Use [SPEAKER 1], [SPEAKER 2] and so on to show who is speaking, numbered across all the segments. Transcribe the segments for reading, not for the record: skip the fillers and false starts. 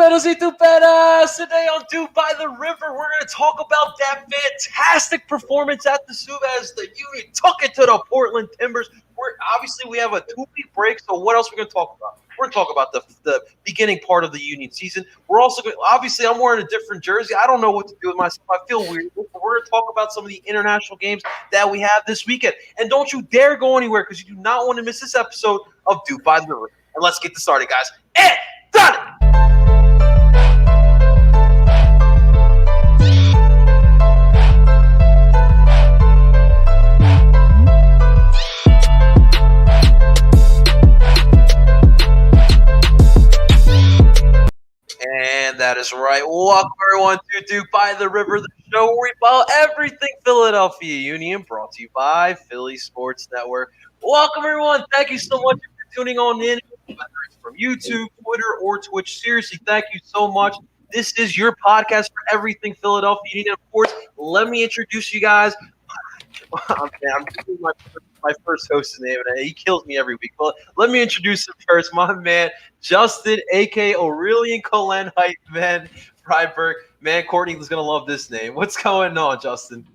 [SPEAKER 1] Tuperos y Tuperas! Today on DOOP By The River, we're going to talk about that fantastic performance at the SUV as the Union took it to the Portland Timbers. We have a 2-week break, so what else are we going to talk about? We're going to talk about the beginning part of the Union season. We're also going obviously, I'm wearing a different jersey. I don't know what to do with myself. I feel weird. We're going to talk about some of the international games that we have this weekend. And don't you dare go anywhere because you do not want to miss this episode of DOOP By The River. And let's get this started, guys. And done it! And that is right. Welcome, everyone, to DOOP By The River, the show where we follow everything Philadelphia Union, brought to you by Philly Sports Network. Welcome, everyone. Thank you so much for tuning on in, whether it's from YouTube, Twitter, or Twitch. Seriously, thank you so much. This is your podcast for everything Philadelphia Union. Of course, let me introduce you guys. I'm giving my first host's name, and he kills me every week. But let me introduce him first. My man, Justin, a.k.a. Aurelian Colen Height, man, Freiburg. Man, Courtney is going to love this name. What's going on, Justin?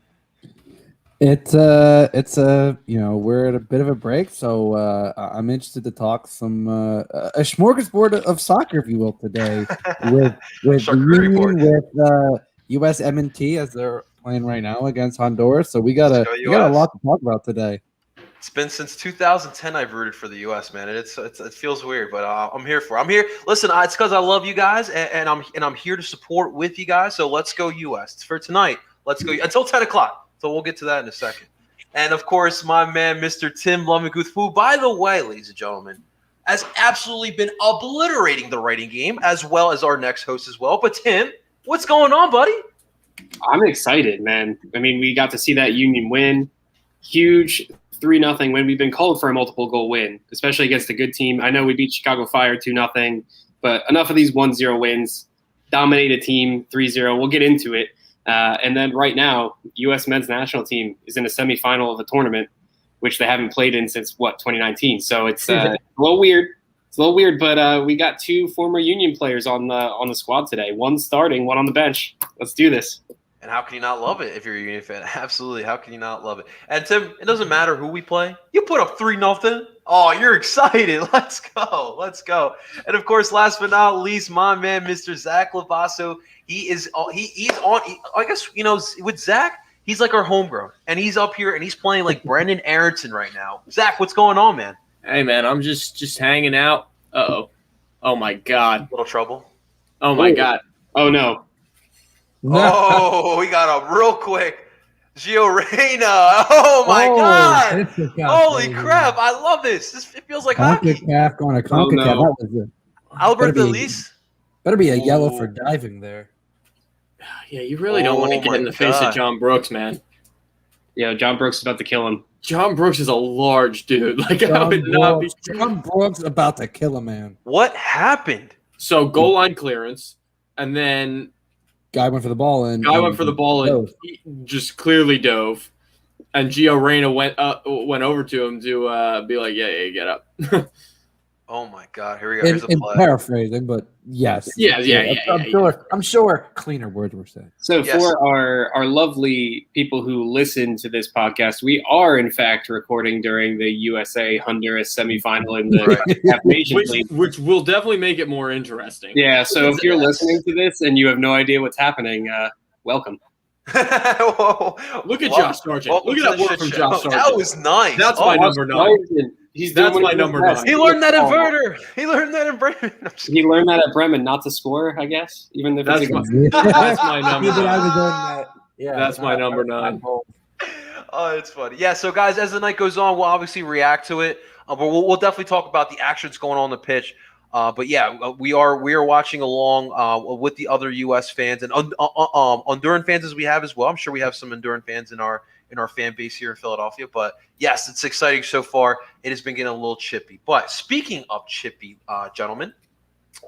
[SPEAKER 2] It's we're at a bit of a break, so I'm interested to talk some a smorgasbord of soccer, if you will, today with the Union, with USMNT as they're playing right now against Honduras. So we got a lot to talk about today.
[SPEAKER 1] It's been since 2010 I've rooted for the U.S., man. It feels weird, but I'm here for it. I'm here. Listen, it's because I love you guys, and I'm here to support with you guys. So let's go U.S. for tonight. Let's go until 10 o'clock. So we'll get to that in a second. And, of course, my man, Mr. Tim Blumiguth, who, by the way, ladies and gentlemen, has absolutely been obliterating the writing game, as well as our next host as well. But, Tim, what's going on, buddy?
[SPEAKER 3] I'm excited, man. I mean, we got to see that Union win. Huge 3-0 win. We've been called for a multiple-goal win, especially against a good team. I know we beat Chicago Fire 2-0, but enough of these 1-0 wins. Dominate a team 3-0. We'll get into it. And then right now, U.S. men's national team is in a semifinal of a tournament, which they haven't played in since, 2019. So it's a little weird. It's a little weird, but we got 2 former Union players on the squad today. One starting, one on the bench. Let's do this.
[SPEAKER 1] And how can you not love it if you're a Union fan? Absolutely. How can you not love it? And, Tim, it doesn't matter who we play. You put up 3-0. Oh, you're excited. Let's go. Let's go. And, of course, last but not least, my man, Mr. Zach Lavasso. He's on. I guess, with Zach, he's like our homegrown. And he's up here, and he's playing like Brendan Aronson right now. Zach, what's going on, man?
[SPEAKER 4] Hey, man, I'm just hanging out. Uh-oh. Oh, my God.
[SPEAKER 1] Little trouble?
[SPEAKER 4] Oh, my God.
[SPEAKER 3] Oh, no.
[SPEAKER 1] Oh, we got up real quick. Gio Reyna. Oh, my God. Holy crap. I love this. It feels like hockey.
[SPEAKER 2] CONCACAF going to CONCACAF.
[SPEAKER 3] Oh, no.
[SPEAKER 2] That was it.
[SPEAKER 1] Albert Belize.
[SPEAKER 2] Better be a yellow for diving there.
[SPEAKER 4] Yeah, you really don't want to get in the face of John Brooks, man.
[SPEAKER 3] Yeah, John Brooks is about to kill him.
[SPEAKER 4] John Brooks is a large dude.
[SPEAKER 2] John Brooks about to kill a man.
[SPEAKER 1] What happened?
[SPEAKER 4] So goal line clearance, and then
[SPEAKER 2] Guy went for the ball and
[SPEAKER 4] he just clearly dove, and Gio Reyna went over to him to be like, yeah, get up.
[SPEAKER 1] Oh my God! Here we go. Here's a play.
[SPEAKER 2] Paraphrasing, but yes, I'm sure cleaner words were said.
[SPEAKER 3] So for our lovely people who listen to this podcast, we are in fact recording during the USA Honduras semifinal in the Nations League,
[SPEAKER 4] which will definitely make it more interesting.
[SPEAKER 3] Yeah. So if you're listening to this and you have no idea what's happening, welcome.
[SPEAKER 1] Whoa.
[SPEAKER 4] Look at Josh Sargent. Look at that work from Josh Sargent.
[SPEAKER 1] That was nice.
[SPEAKER 4] That's my number 9. That's my number 9.
[SPEAKER 1] He learned that in Werder. He learned that in Bremen.
[SPEAKER 3] He learned that at Bremen not to score, I guess. Even if
[SPEAKER 4] that's my number 9. That's my number 9.
[SPEAKER 1] Oh, it's funny. Yeah, so guys, as the night goes on, we'll obviously react to it. But we'll definitely talk about the actions going on the pitch. But yeah, we are watching along with the other U.S. fans and Honduran fans as we have as well. I'm sure we have some Honduran fans in our fan base here in Philadelphia. But yes, it's exciting so far. It has been getting a little chippy. But speaking of chippy, gentlemen,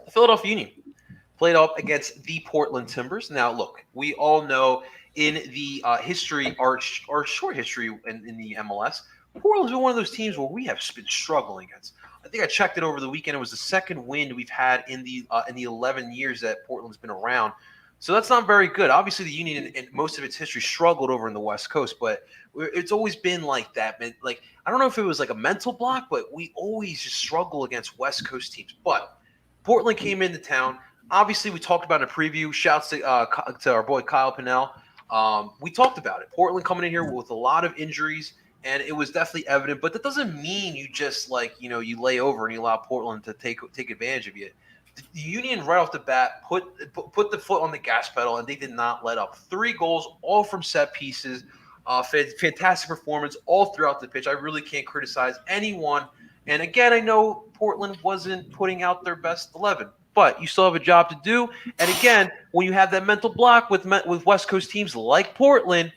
[SPEAKER 1] the Philadelphia Union played up against the Portland Timbers. Now, look, we all know in the history, our short history in the MLS, Portland's been one of those teams where we have been struggling against. I think I checked it over the weekend. It was the second win we've had in the 11 years that Portland's been around. So that's not very good. Obviously, the Union in most of its history struggled over in the West Coast, but it's always been like that, man. Like, I don't know if it was like a mental block, but we always just struggle against West Coast teams. But Portland came into town. Obviously, we talked about in a preview. Shouts to our boy Kyle Pinnell. We talked about it. Portland coming in here with a lot of injuries, and it was definitely evident. But that doesn't mean you just you lay over and you allow Portland to take advantage of you. The Union right off the bat put the foot on the gas pedal, and they did not let up. 3 goals, all from set pieces. Fantastic performance all throughout the pitch. I really can't criticize anyone. And again, I know Portland wasn't putting out their best 11, but you still have a job to do. And again, when you have that mental block with West Coast teams like Portland,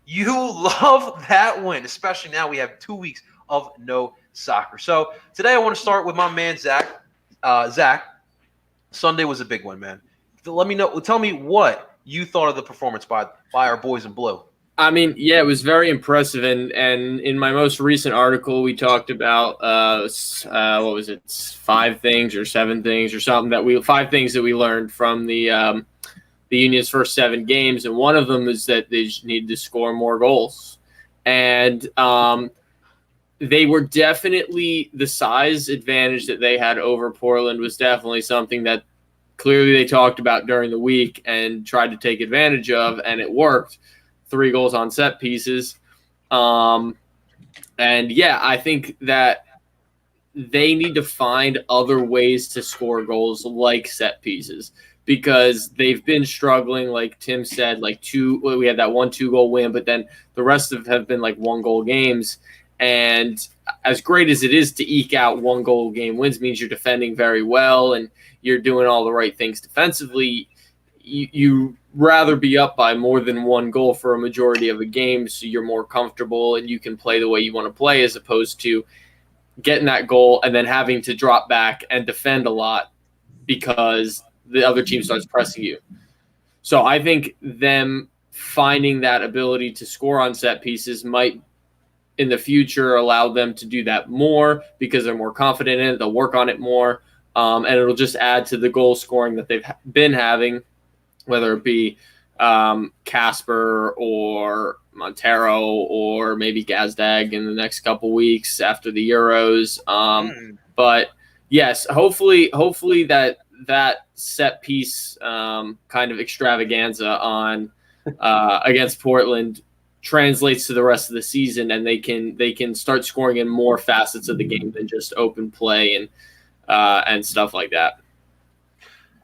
[SPEAKER 1] you love that win, especially now we have 2 weeks of no soccer. So today I want to start with my man, Zach. Zach, Sunday was a big one, man. Tell me what you thought of the performance by our boys in blue.
[SPEAKER 4] I mean, yeah, it was very impressive, and in my most recent article, we talked about what was it, 5 things or 7 things or something 5 things that we learned from the Union's first 7 games, and one of them is that they just needed to score more goals, and they were definitely the size advantage that they had over Portland was definitely something that clearly they talked about during the week and tried to take advantage of, and it worked. 3 goals on set pieces. And yeah, I think that they need to find other ways to score goals like set pieces because they've been struggling, like Tim said, we had that 1-2 goal win, but then the rest of have been 1 goal games. And as great as it is to eke out 1 goal game wins means you're defending very well and you're doing all the right things defensively. You rather be up by more than 1 goal for a majority of a game so you're more comfortable and you can play the way you want to play as opposed to getting that goal and then having to drop back and defend a lot because the other team starts pressing you. So I think them finding that ability to score on set pieces might in the future allow them to do that more because they're more confident in it. They'll work on it more, and it'll just add to the goal scoring that they've been having, whether it be Casper or Montero or maybe Gazdag in the next couple weeks after the Euros. But yes, hopefully that set piece kind of extravaganza on against Portland translates to the rest of the season, and they can start scoring in more facets of the game than just open play and stuff like that.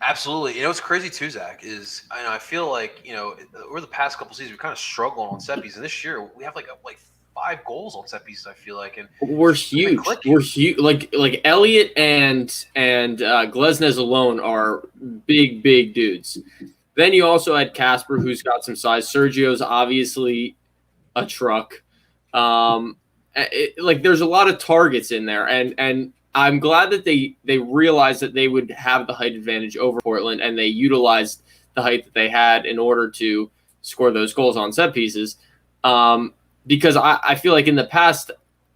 [SPEAKER 1] Absolutely. What's crazy too, Zach, is I feel like over the past couple seasons we kind of struggled on set pieces, and this year we have like 5 goals on set pieces. I feel like, and
[SPEAKER 4] we're huge. We're huge. Like Elliott and Glesnes alone are big dudes. Then you also had Casper, who's got some size. Sergio's obviously a truck. There's a lot of targets in there, and I'm glad that they realized that they would have the height advantage over Portland, and they utilized the height that they had in order to score those goals on set pieces. Because I feel like in the past,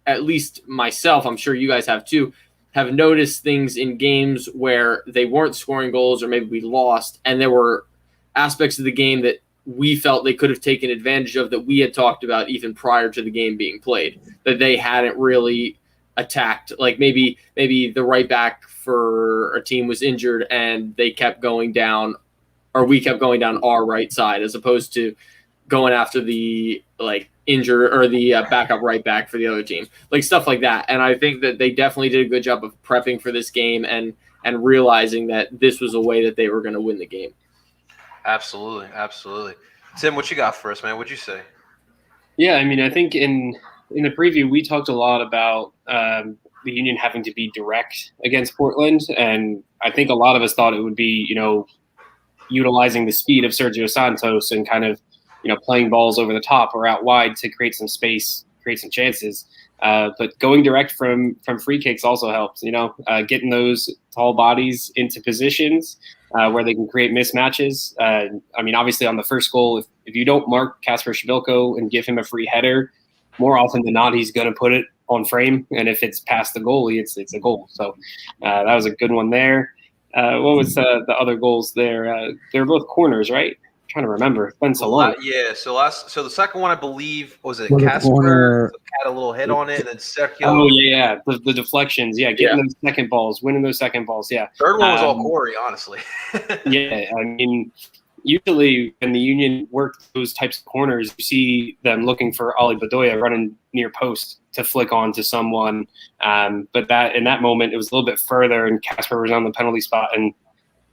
[SPEAKER 4] at least myself, I'm sure you guys have too, have noticed things in games where they weren't scoring goals or maybe we lost, and there were aspects of the game that we felt they could have taken advantage of that we had talked about even prior to the game being played, that they hadn't really attacked. Like maybe the right back for a team was injured and they kept going down, or we kept going down our right side as opposed to going after the injured or the backup right back for the other team, stuff like that. And I think that they definitely did a good job of prepping for this game and realizing that this was a way that they were going to win the game.
[SPEAKER 1] Absolutely. Tim, what you got for us, man? What'd you say?
[SPEAKER 3] Yeah, I mean, I think in the preview we talked a lot about the Union having to be direct against Portland, and I think a lot of us thought it would be, utilizing the speed of Sergio Santos and kind of, playing balls over the top or out wide to create some space, create some chances. But going direct from free kicks also helps, getting those tall bodies into positions where they can create mismatches. I mean, obviously on the first goal, if you don't mark Kasper Szpilko and give him a free header, more often than not, he's going to put it on frame. And if it's past the goalie, it's a goal. So that was a good one there. What was the other goals there? They're both corners, right? I'm trying to remember. It's been so long.
[SPEAKER 1] Yeah. So the second one I believe was it
[SPEAKER 2] Well, the
[SPEAKER 1] Casper
[SPEAKER 2] corner-
[SPEAKER 1] had a little hit on it, and then Sergio.
[SPEAKER 3] Oh yeah. The deflections. Yeah, getting those second balls, winning those second balls. Yeah.
[SPEAKER 1] Third one was all Corey, honestly.
[SPEAKER 3] Yeah, I mean, usually when the Union work those types of corners, you see them looking for Ali Bedoya running near post to flick on to someone. But that in that moment, it was a little bit further, and Casper was on the penalty spot. And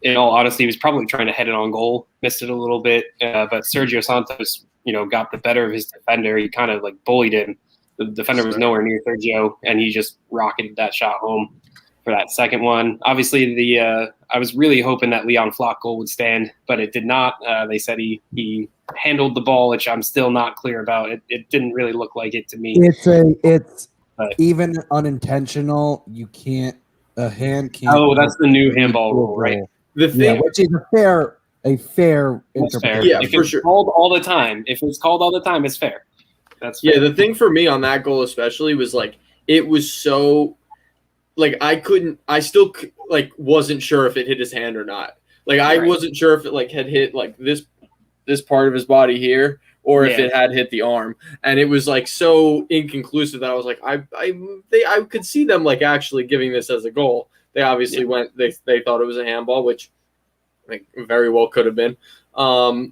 [SPEAKER 3] in all honesty, he was probably trying to head it on goal, missed it a little bit. But Sergio Santos, got the better of his defender. He kind of like bullied him. The defender was nowhere near Sergio, and he just rocketed that shot home for that second one. Obviously, I was really hoping that Leon Flock goal would stand, but it did not. They said he handled the ball, which I'm still not clear about. It didn't really look like it to me.
[SPEAKER 2] It's
[SPEAKER 3] But
[SPEAKER 2] even unintentional. You can't a hand can't.
[SPEAKER 3] Oh, that's the new handball rule, right?
[SPEAKER 4] The thing,
[SPEAKER 2] which is a fair
[SPEAKER 3] That's fair.
[SPEAKER 2] interpretation.
[SPEAKER 4] Yeah,
[SPEAKER 3] if
[SPEAKER 4] for
[SPEAKER 3] it's
[SPEAKER 4] sure.
[SPEAKER 3] called all the time, it's fair. That's fair.
[SPEAKER 4] yeah, the thing for me on that goal especially was like it was so like I still wasn't sure if it hit his hand or not. Like I
[SPEAKER 1] Right.
[SPEAKER 4] wasn't sure if it like had hit like this part of his body here or if
[SPEAKER 3] Yeah.
[SPEAKER 4] it had hit the arm. And it was like so inconclusive that I was like I could see them like actually giving this as a goal. They obviously they thought it was a handball, which like very well could have been.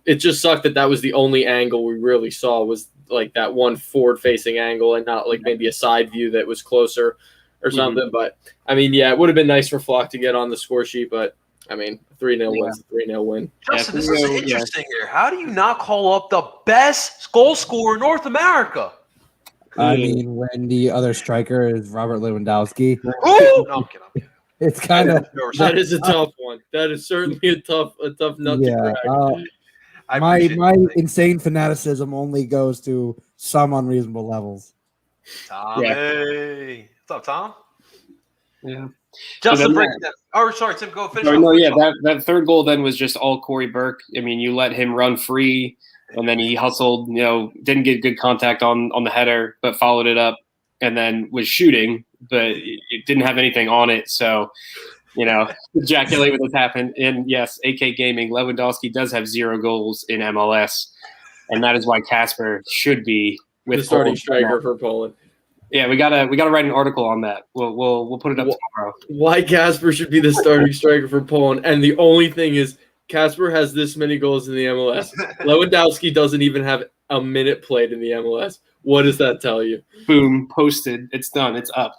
[SPEAKER 4] It just sucked that was the only angle we really saw was like that one forward facing angle and not like maybe a side view that was closer or something. But I mean, yeah, it would have been nice for Flock to get on the score sheet, but I mean, 3-0 win's a 3-0 win.
[SPEAKER 1] Justin, this is interesting here. How do you not call up the best goal scorer in North America?
[SPEAKER 2] I mean, when the other striker is Robert Lewandowski,
[SPEAKER 1] Ooh! No, I'm kidding.
[SPEAKER 2] it's kind of
[SPEAKER 4] That is a tough one. That is certainly a tough nut to crack.
[SPEAKER 1] I
[SPEAKER 2] my
[SPEAKER 1] appreciate
[SPEAKER 2] my
[SPEAKER 1] it.
[SPEAKER 2] insane fanaticism only goes to some unreasonable levels.
[SPEAKER 1] Tommy. What's up, Tom?
[SPEAKER 3] Yeah.
[SPEAKER 1] Justin,
[SPEAKER 3] then
[SPEAKER 1] break it down. Oh, sorry, Tim, go finish.
[SPEAKER 3] No, yeah, that third goal then was just all Corey Burke. I mean, you let him run free, and then he hustled. Didn't get good contact on the header, but followed it up, and then was shooting, but it didn't have anything on it. So, ejaculate with what's happened. And yes, AK Gaming, Lewandowski does have 0 goals in MLS, and that is why Casper should be with
[SPEAKER 4] The starting
[SPEAKER 3] Poland.
[SPEAKER 4] striker for Poland.
[SPEAKER 3] Yeah, we gotta write an article on that. We'll put it up tomorrow.
[SPEAKER 4] Why Casper should be the starting striker for Poland. And the only thing is Casper has this many goals in the MLS. Lewandowski doesn't even have a minute played in the MLS. What does that tell you?
[SPEAKER 3] Boom, posted. It's done. It's up.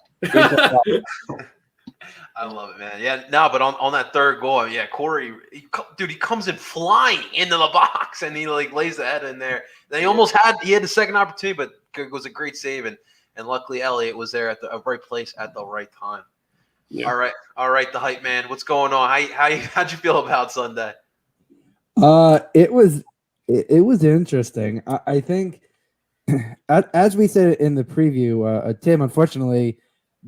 [SPEAKER 1] I love it, man. Yeah, no, but on that third goal, yeah, Corey, he comes in flying into the box and he like lays the head in there. Then he had the second opportunity, but it was a great save, and luckily Elliott was there at the right place at the right time.
[SPEAKER 3] Yeah.
[SPEAKER 1] All right, the hype man, what's going on? How'd you feel about Sunday?
[SPEAKER 2] It was interesting. I think, as we said in the preview, Tim, unfortunately,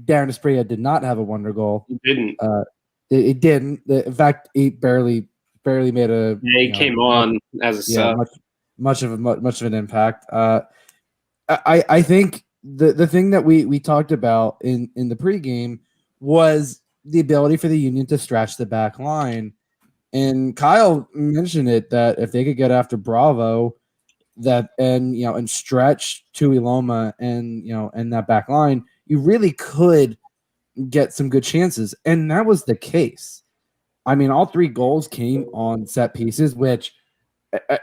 [SPEAKER 2] Darren Espria did not have a wonder goal.
[SPEAKER 3] He didn't.
[SPEAKER 2] It didn't. In fact, he barely made a.
[SPEAKER 3] Yeah, he came on as a sub.
[SPEAKER 2] Much of an impact. I think the thing that we talked about in the pregame was the ability for the Union to stretch the back line, and Kyle mentioned it that if they could get after Bravo, and stretch Tuiloma and that back line, you really could get some good chances, and that was the case. I mean, all 3 goals came on set pieces, which I'm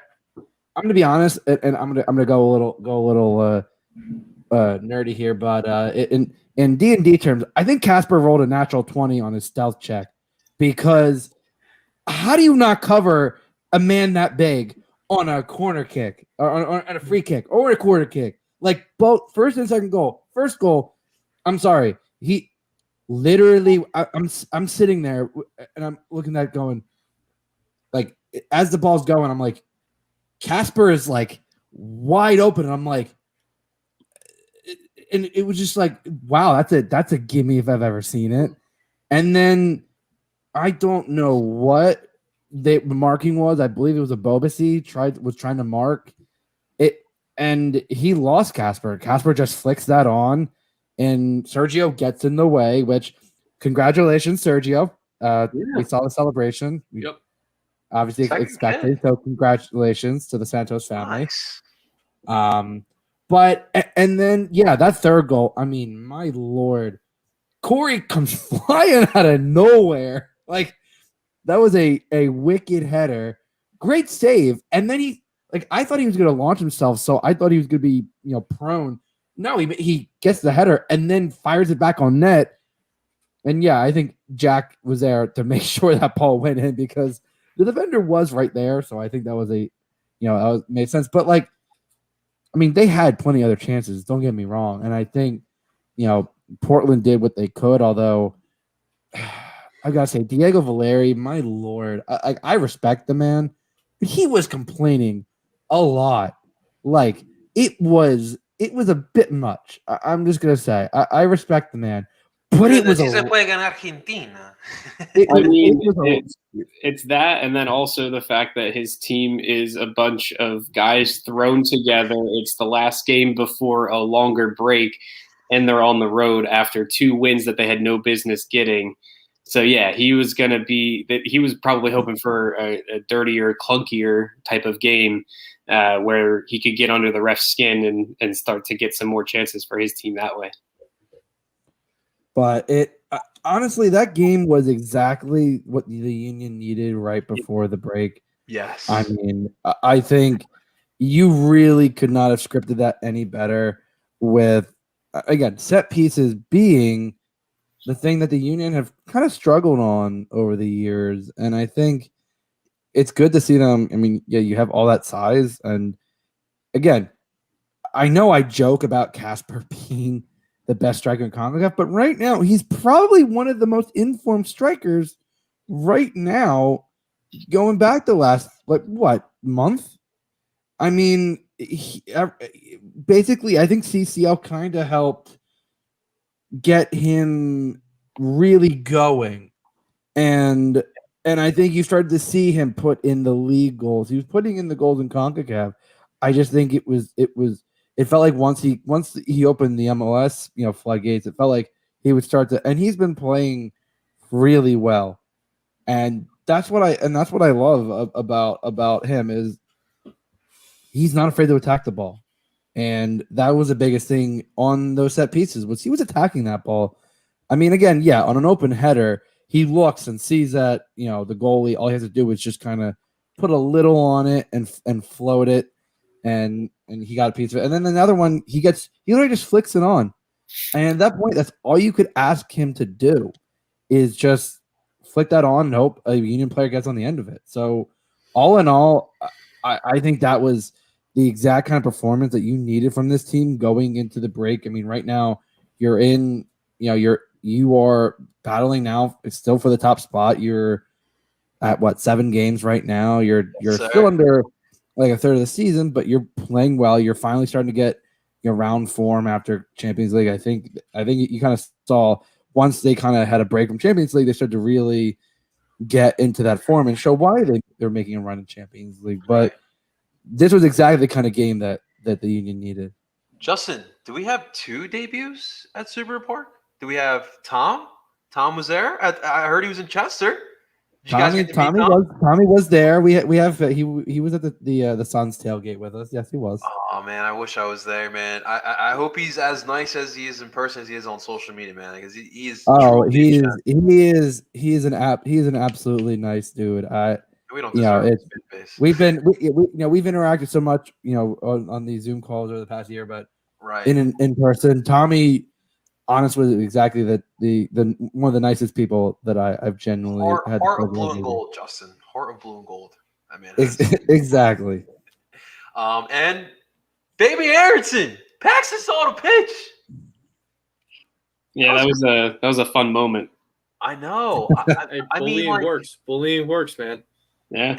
[SPEAKER 2] going to be honest, and I'm going to go a little nerdy here, but in D&D terms, I think Casper rolled a natural 20 on his stealth check, because how do you not cover a man that big on a corner kick or on a free kick or a quarter kick? Like both first and second goal. First goal, I'm sorry, he literally. I'm sitting there and I'm looking at going, like, as the ball's going, I'm like, Casper is like wide open, and I'm like, and it was just like, wow, that's a gimme if I've ever seen it. And then I don't know what the marking was. I believe it was a Bobasi was trying to mark it. and he lost Casper. Casper just flicks that on, and Sergio gets in the way, which congratulations, Sergio. We saw the celebration. We
[SPEAKER 4] Yep.
[SPEAKER 2] obviously
[SPEAKER 1] Second
[SPEAKER 2] expected,
[SPEAKER 1] kid.
[SPEAKER 2] so congratulations to the Santos family.
[SPEAKER 1] Nice.
[SPEAKER 2] But and then that third goal, I mean, my lord, Corey comes flying out of nowhere. Like, that was a wicked header. Great save. And then I thought he was going to launch himself, so I thought he was going to be, prone. No, he gets the header and then fires it back on net. And I think Jack was there to make sure that ball went in because the defender was right there. So I think that was made sense. But they had plenty of other chances. Don't get me wrong. And I think, Portland did what they could, although I gotta say, Diego Valeri, my lord, I respect the man, but he was complaining a lot. Like, it was a bit much. I'm just gonna say, I respect the man, but it was
[SPEAKER 1] se juega en Argentina.
[SPEAKER 3] It's that, and then also the fact that his team is a bunch of guys thrown together. It's the last game before a longer break, and they're on the road after 2 wins that they had no business getting. So he was he was probably hoping for a dirtier, clunkier type of game where he could get under the ref's skin and start to get some more chances for his team that way.
[SPEAKER 2] But honestly, that game was exactly what the Union needed right before the break.
[SPEAKER 1] Yes.
[SPEAKER 2] I mean, I think you really could not have scripted that any better with, again, set pieces being the thing that the Union have kind of struggled on over the years. And I think it's good to see them. I mean, you have all that size. And again, I know I joke about Casper being the best striker in CONCACAF, but right now he's probably one of the most informed strikers right now, going back the last, month? I mean, basically, I think CCL kind of helped get him really going. And I think you started to see him put in the league goals. He was putting in the goals in CONCACAF. I just think it felt like once he opened the MLS, floodgates, it felt like he would start to, and he's been playing really well. And that's what I love about him is he's not afraid to attack the ball. And that was the biggest thing on those set pieces was he was attacking that ball. I mean, again, on an open header, he looks and sees that, the goalie, all he has to do is just kind of put a little on it and float it. And he got a piece of it. And then another one, he literally just flicks it on. And at that point, that's all you could ask him to do is just flick that on and hope a Union player gets on the end of it. So all in all, I think that was the exact kind of performance that you needed from this team going into the break. I mean, right now you're in, you are battling now. It's still for the top spot. You're at 7 games right now. You're still under like a third of the season, but you're playing well. You're finally starting to get your round form after Champions League. I think you kind of saw once they kind of had a break from Champions League, they started to really get into that form and show why they're making a run in Champions League. But this was exactly the kind of game that the Union needed.
[SPEAKER 1] Justin, do we have 2 debuts at Super Park? Do we have Tom? Tom was there. I heard he was in Chester.
[SPEAKER 2] Tommy was there. He was at the Suns tailgate with us. Yes, he was.
[SPEAKER 1] Oh man, I wish I was there, man. I hope he's as nice as he is in person as he is on social media, man. Because he is.
[SPEAKER 2] Oh, he is an absolutely nice dude.
[SPEAKER 1] We don't deserve
[SPEAKER 2] we've interacted so much, on these Zoom calls over the past year, but in person, Tommy. Honest was exactly the one of the nicest people that I've genuinely had.
[SPEAKER 1] Heart of blue and gold, Justin. Heart of blue and gold. I mean,
[SPEAKER 2] exactly.
[SPEAKER 1] And baby Aronson, Paxton saw the pitch.
[SPEAKER 3] Yeah, that was a fun moment.
[SPEAKER 1] I know.
[SPEAKER 4] Bullying works, man.
[SPEAKER 3] Yeah.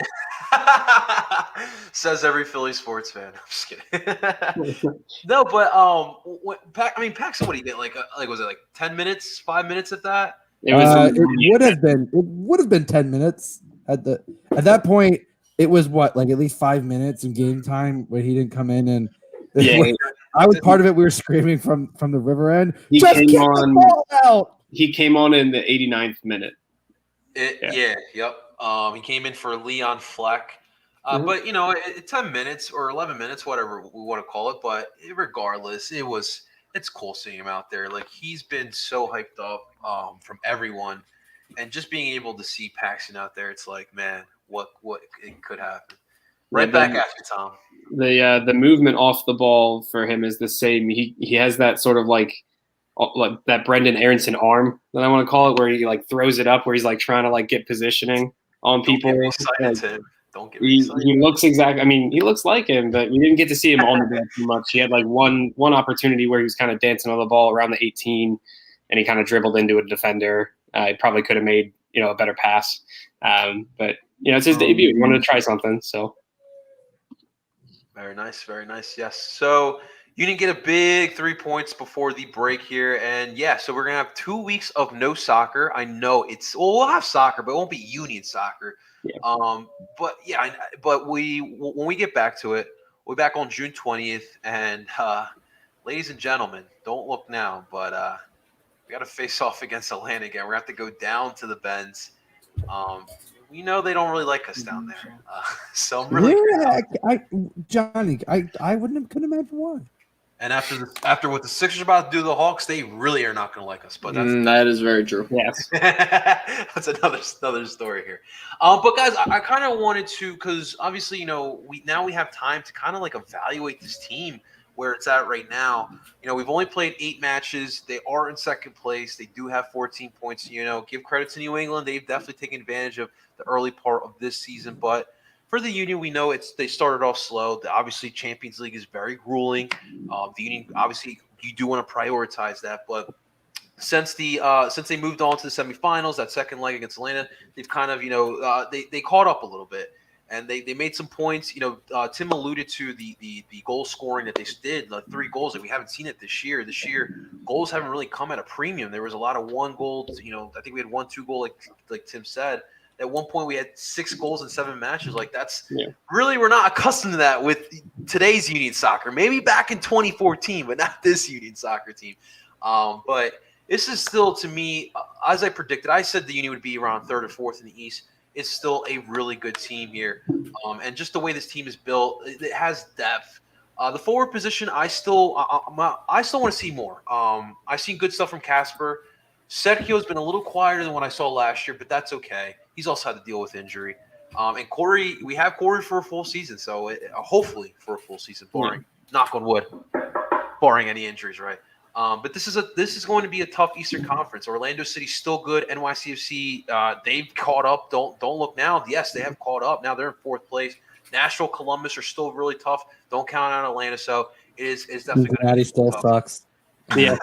[SPEAKER 1] Says every Philly sports fan. I'm just kidding. No, but Paxton, what do you get? Like was it like 10 minutes, 5 minutes at that?
[SPEAKER 3] It
[SPEAKER 2] would have been 10 minutes at that point. It was at least 5 minutes in game time where he didn't come in, and
[SPEAKER 3] Yeah,
[SPEAKER 2] I was part of it. We were screaming from the river end.
[SPEAKER 3] He
[SPEAKER 2] Just
[SPEAKER 3] came
[SPEAKER 2] kick
[SPEAKER 3] on-
[SPEAKER 2] the ball out.
[SPEAKER 3] he came on in the 89th minute.
[SPEAKER 1] Yep. He came in for Leon Fleck.
[SPEAKER 3] Mhm.
[SPEAKER 1] But 10 minutes or 11 minutes, whatever we want to call it. But regardless, it's cool seeing him out there. Like, he's been so hyped up from everyone, and just being able to see Paxton out there, it's like, man, what it could happen. Right back at you, Tom.
[SPEAKER 3] The movement off the ball for him is the same. He has that sort of like that Brendan Aronson arm that I want to call it, where he like throws it up, where he's like trying to like get positioning on people.
[SPEAKER 1] Don't get me excited, Tim. Don't get me excited.
[SPEAKER 3] He looks exactly. I mean, he looks like him, but we didn't get to see him on the ball too much. He had like one opportunity where he was kind of dancing on the ball around the 18, and he kind of dribbled into a defender. He probably could have made a better pass, but it's his debut. He wanted to try something, so.
[SPEAKER 1] Very nice, very nice. Yes. So you didn't get a big 3 points before the break here, and so we're gonna have 2 weeks of no soccer. I know we'll have soccer, but it won't be Union soccer.
[SPEAKER 3] Yeah.
[SPEAKER 1] But when we get back to it, we'll be back on June 20th, and ladies and gentlemen, don't look now, but we got to face off against Atlanta again. We're gonna have to go down to the Bends. We know they don't really like us down there, so I'm really
[SPEAKER 2] Johnny, I couldn't imagine why.
[SPEAKER 1] And after what the Sixers are about to do to the Hawks, they really are not going to like us. But
[SPEAKER 4] that is very true.
[SPEAKER 3] Yes,
[SPEAKER 1] that's another story here. But guys, I kind of wanted to, because obviously we have time to kind of like evaluate this team where it's at right now. We've only played 8 matches. They are in second place. They do have 14 points. Give credit to New England. They've definitely taken advantage of the early part of this season. But for the Union, we know they started off slow. Obviously, Champions League is very grueling. The Union, obviously, you do want to prioritize that. But since they moved on to the semifinals, that second leg against Atlanta, they've kind of they caught up a little bit. And they made some points. Tim alluded to the goal scoring that they did, like 3 goals that we haven't seen it this year. This year, goals haven't really come at a premium. There was a lot of 1 goals. I think we had 1-2 goal, like Tim said. At one point, we had 6 goals in 7 matches. Like, that's really, we're not accustomed to that with today's Union soccer. Maybe back in 2014, but not this Union soccer team. But this is still, to me, as I predicted, I said the Union would be around 3rd or 4th in the East. It's still a really good team here. And just the way this team is built, it has depth. The forward position, I still want to see more. I've seen good stuff from Casper. Sergio's been a little quieter than what I saw last year, but that's okay. He's also had to deal with injury. And Corey, we have Corey for a full season, so hopefully for a full season, knock on wood, barring any injuries, right? But this is going to be a tough Eastern Conference. Orlando City's still good. NYCFC, they've caught up. Don't look now. Yes, they have caught up. Now they're in 4th place. Nashville, Columbus are still really tough. Don't count out Atlanta. So it's definitely going to be
[SPEAKER 2] still
[SPEAKER 1] tough.
[SPEAKER 2] sucks.
[SPEAKER 3] Yeah.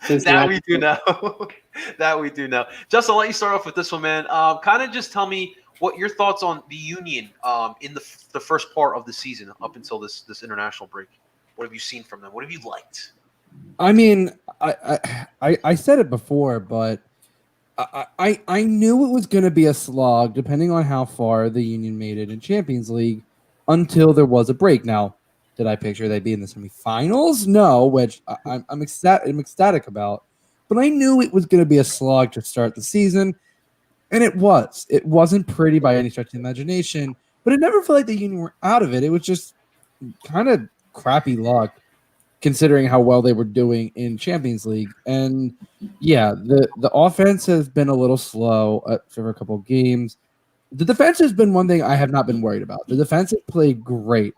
[SPEAKER 1] That we do know. That we do know. Justin, I'll let you start off with this one, man. Kind of just tell me what your thoughts on the Union in the first part of the season up until this international break. What have you seen from them? What have you liked?
[SPEAKER 2] I mean, I said it before, but I knew it was going to be a slog depending on how far the Union made it in Champions League until there was a break. Now, did I picture they'd be in the semifinals? No, which I'm ecstatic about. But I knew it was going to be a slog to start the season, and it was. It wasn't pretty by any stretch of the imagination, but it never felt like the Union were out of it. It was just kind of crappy luck, considering how well they were doing in Champions League. And yeah, the offense has been a little slow for a couple of games. The defense has been one thing I have not been worried about. The defense has played great.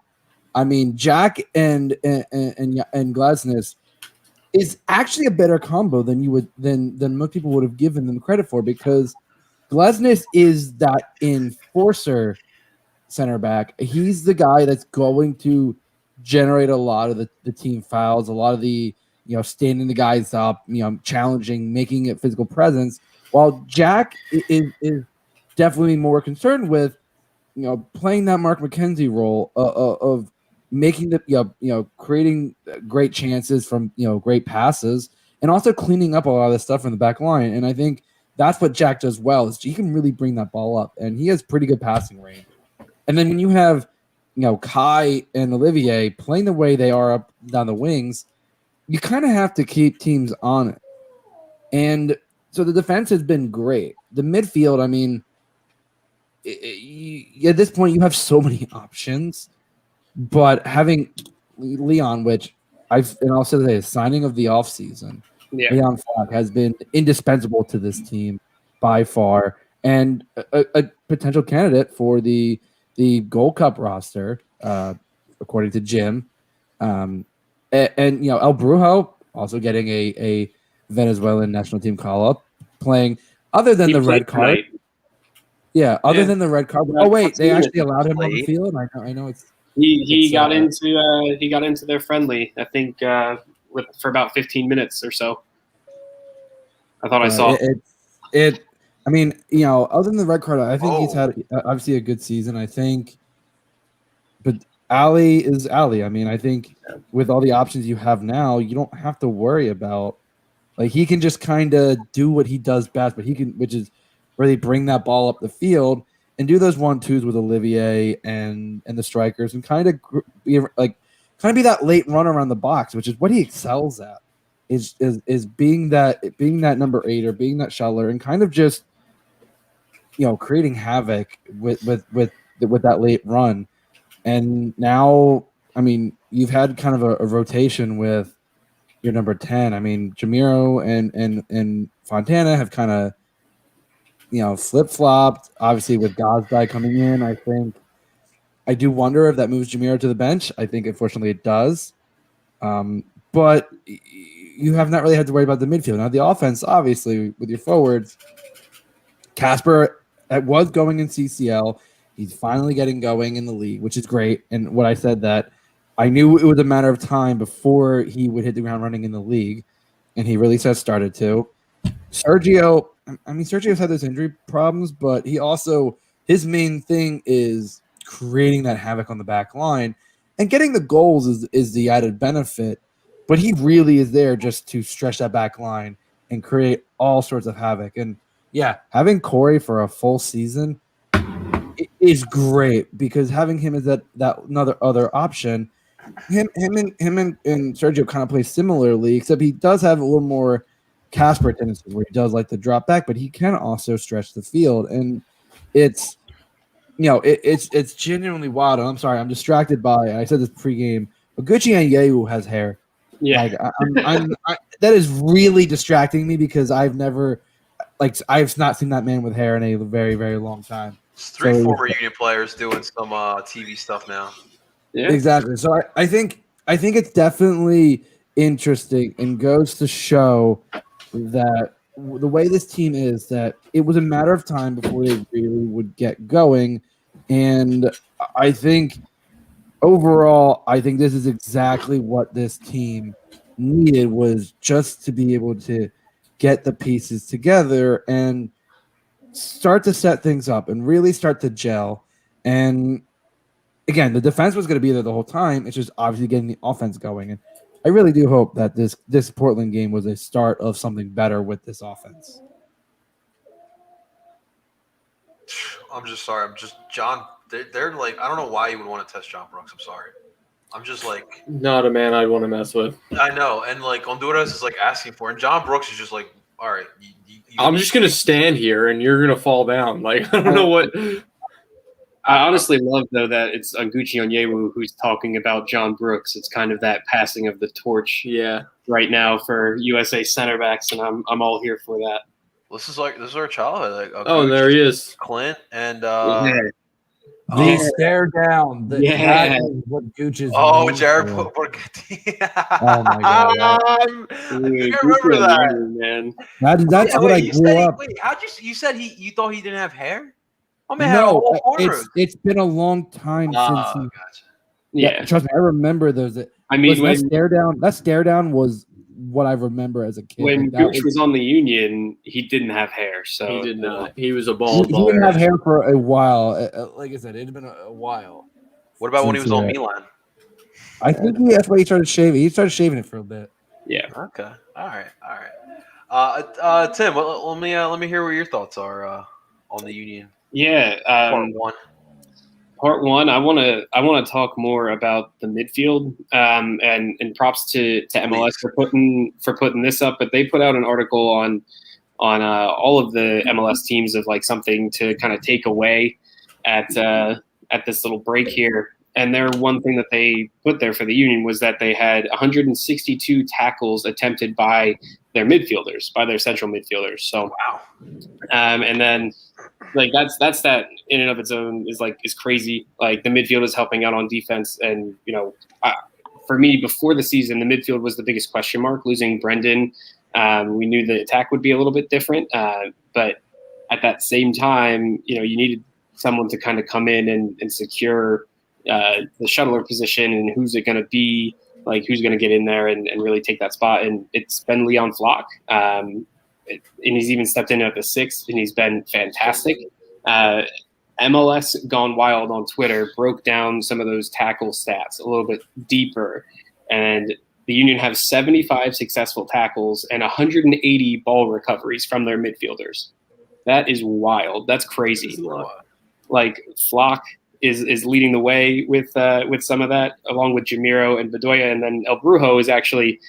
[SPEAKER 2] I mean, Jack and Glasnes is actually a better combo than most people would have given them credit for, because Glasnes is that enforcer center back. He's the guy that's going to generate a lot of the team fouls, a lot of the standing the guys up, challenging, making it physical presence, while Jack is definitely more concerned with playing that Mark McKenzie role of making the creating great chances from great passes, and also cleaning up a lot of the stuff from the back line. And I think that's what Jack does well, is he can really bring that ball up, and he has pretty good passing range. And then when you have Kai and Olivier playing the way they are up down the wings, you kind of have to keep teams on it. And so the defense has been great. The midfield, I mean, at this point, you have so many options, but having Leon, which and I'll say the signing of the offseason, Leon Flack has been indispensable to this team by far, and a potential candidate for the Gold Cup roster, according to Jim. And El Brujo also getting a Venezuelan national team call up, playing other than the red card.
[SPEAKER 3] Tonight.
[SPEAKER 2] Yeah, other than the red card. Oh wait, they actually allowed him on the field. I know it's.
[SPEAKER 3] He got into their friendly. I think for about 15 minutes or so. I thought I saw
[SPEAKER 2] it. I mean, other than the red card, I think he's had obviously a good season. I think, but Ali is Ali. I mean, I think with all the options you have now, you don't have to worry about he can just kind of do what he does best, but which is really bring that ball up the field and do those 1-2s with Olivier and the strikers and kind of be that late run around the box, which is what he excels at. Is being that number 8 or being that shuttler and kind of just creating havoc with that late run. And now, I mean, you've had kind of a rotation with your number 10. I mean, Jamiro and Fontana have kind of flip-flopped. Obviously, with Gazday coming in, I do wonder if that moves Jamiro to the bench. I think, unfortunately, it does. But you have not really had to worry about the midfield. Now, the offense, obviously, with your forwards, Casper was going in CCL. He's finally getting going in the league, which is great. And what I said that I knew it was a matter of time before he would hit the ground running in the league, and he really has started to. Sergio's had those injury problems, but his main thing is creating that havoc on the back line, and getting the goals is the added benefit. But he really is there just to stretch that back line and create all sorts of havoc. And yeah, having Corey for a full season is great because having him as that another other option. Him and Sergio kind of play similarly, except he does have a little more Casper tendencies where he does like to drop back, but he can also stretch the field, and it's it's genuinely wild. And I'm sorry, I'm distracted by. I said this pregame. Oguchi and Yehu has hair.
[SPEAKER 3] Yeah,
[SPEAKER 2] that is really distracting me because I've not seen that man with hair in a very, very long time.
[SPEAKER 1] It's 3 former Union players doing some TV stuff now.
[SPEAKER 3] Yeah,
[SPEAKER 2] exactly. So I think it's definitely interesting and goes to show that the way this team is, that it was a matter of time before they really would get going. And I think overall, this is exactly what this team needed, was just to be able to get the pieces together and start to set things up and really start to gel. And again, the defense was going to be there the whole time. It's just obviously getting the offense going. And I really do hope that this Portland game was a start of something better with this offense.
[SPEAKER 1] I'm just sorry. John. They're like, I don't know why you would want to test John Brooks. I'm sorry. I'm just like,
[SPEAKER 4] not a man I'd want to mess with.
[SPEAKER 1] I know, and like Honduras is like asking for, and John Brooks is just like, all right.
[SPEAKER 4] I'm just gonna stand here, and you're gonna fall down. Like, I don't know what.
[SPEAKER 3] I honestly love though that it's Oguchi Onyewu who's talking about John Brooks. It's kind of that passing of the torch, right now for USA center backs, and I'm all here for that.
[SPEAKER 1] This is our childhood. Like,
[SPEAKER 4] there he is,
[SPEAKER 1] Clint, and
[SPEAKER 2] the stare down. That is what Gucci's.
[SPEAKER 1] Oh, Jared Borghetti.
[SPEAKER 2] Oh my god!
[SPEAKER 1] I remember that,
[SPEAKER 3] man.
[SPEAKER 2] That's what I grew up.
[SPEAKER 1] Wait, you said you thought he didn't have hair? Oh man, no,
[SPEAKER 2] it's been a long time since he.
[SPEAKER 1] Gotcha.
[SPEAKER 3] Yeah,
[SPEAKER 2] trust me, I remember those.
[SPEAKER 3] I mean,
[SPEAKER 2] that stare down was what I remember as a kid.
[SPEAKER 3] When Gooch was on the Union, he didn't have hair, so
[SPEAKER 4] he did not. He was a bald.
[SPEAKER 2] He didn't have hair for a while. Like I said, it had been a while.
[SPEAKER 1] What about when he was on Milan?
[SPEAKER 2] I think that's why he started shaving. He started shaving it for a bit.
[SPEAKER 3] Yeah.
[SPEAKER 1] Okay. All right. Tim, let me hear what your thoughts are on the Union.
[SPEAKER 3] Yeah.
[SPEAKER 1] Part one.
[SPEAKER 3] part one, I want to talk more about the midfield, and props to MLS for putting this up. But they put out an article on all of the MLS teams of like something to kind of take away at this little break here. And their one thing that they put there for the Union was that they had 162 tackles attempted by their midfielders, by their central midfielders. So
[SPEAKER 1] wow.
[SPEAKER 3] And then like that's that in and of its own is crazy. Like the midfield is helping out on defense, and for me before the season, the midfield was the biggest question mark. Losing Brendan, we knew the attack would be a little bit different, but at that same time, you needed someone to kind of come in and secure the shuttler position, and who's it going to be? Like who's going to get in there and really take that spot? And it's been Leon Flock. And he's even stepped in at the 6th, and he's been fantastic. MLS Gone Wild on Twitter broke down some of those tackle stats a little bit deeper, and the Union have 75 successful tackles and 180 ball recoveries from their midfielders. That is wild. That's crazy. Like Flock is leading the way with some of that, along with Jamiro and Bedoya, and then El Brujo is actually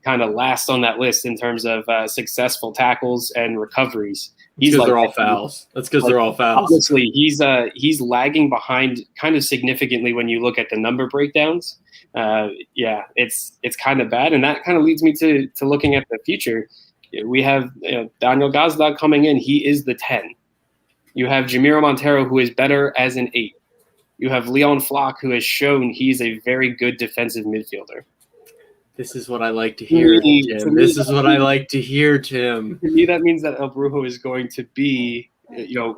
[SPEAKER 3] kind of last on that list in terms of successful tackles and recoveries.
[SPEAKER 4] Because they're all fouls. That's because they're all fouls.
[SPEAKER 3] Honestly, he's lagging behind kind of significantly when you look at the number breakdowns. It's kind of bad, and that kind of leads me to looking at the future. We have Daniel Gazdag coming in. He is the 10. You have Jamiro Montero, who is better as an 8. You have Leon Flock, who has shown he's a very good defensive midfielder.
[SPEAKER 4] This is what I like to hear, Tim. This is what I like to hear, Tim.
[SPEAKER 3] To me, that means that El Brujo is going to be,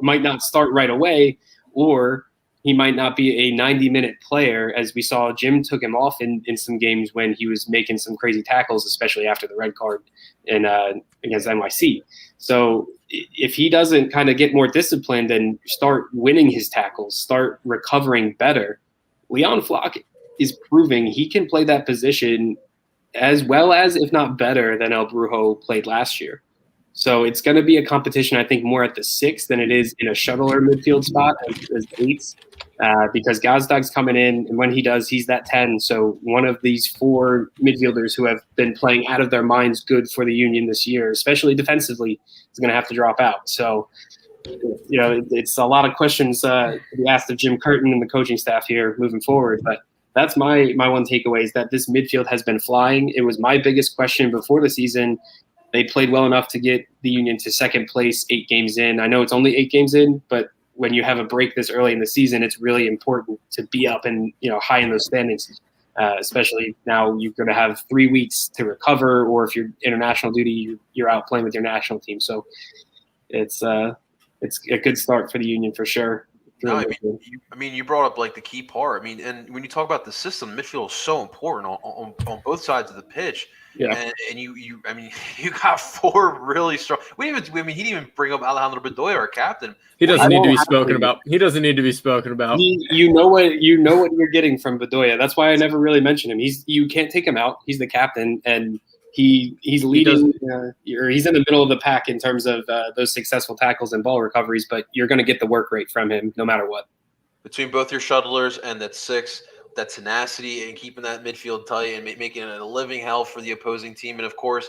[SPEAKER 3] might not start right away, or he might not be a 90-minute player, as we saw Jim took him off in some games when he was making some crazy tackles, especially after the red card against NYC. So if he doesn't kind of get more disciplined and start winning his tackles, start recovering better, Leon Flock is proving he can play that position as well as, if not better, than El Brujo played last year. So it's going to be a competition, I think, more at the 6 than it is in a shuttler midfield spot as 8s, because Gazdag's coming in, and when he does, he's that 10. So one of these 4 midfielders who have been playing out of their minds good for the Union this year, especially defensively, is going to have to drop out. So, it's a lot of questions to be asked of Jim Curtin and the coaching staff here moving forward, but that's my one takeaway is that this midfield has been flying. It was my biggest question before the season. They played well enough to get the Union to 2nd place 8 games in. I know it's only 8 games in, but when you have a break this early in the season, it's really important to be up and high in those standings, especially now you're going to have 3 weeks to recover, or if you're international duty, you're out playing with your national team. So it's a good start for the Union for sure.
[SPEAKER 1] No, you brought up like the key part. And when you talk about the system, midfield is so important on both sides of the pitch.
[SPEAKER 3] Yeah,
[SPEAKER 1] and you got 4 really strong. He didn't even bring up Alejandro Bedoya, our captain.
[SPEAKER 4] He doesn't need to be spoken about. He doesn't need to be spoken about.
[SPEAKER 3] You know what you're getting from Bedoya. That's why I never really mentioned him. You can't take him out. He's the captain, and he's leading, or he's in the middle of the pack in terms of those successful tackles and ball recoveries. But you're going to get the work rate from him no matter what.
[SPEAKER 1] Between both your shuttlers and that 6, that tenacity and keeping that midfield tight and making it a living hell for the opposing team. And of course,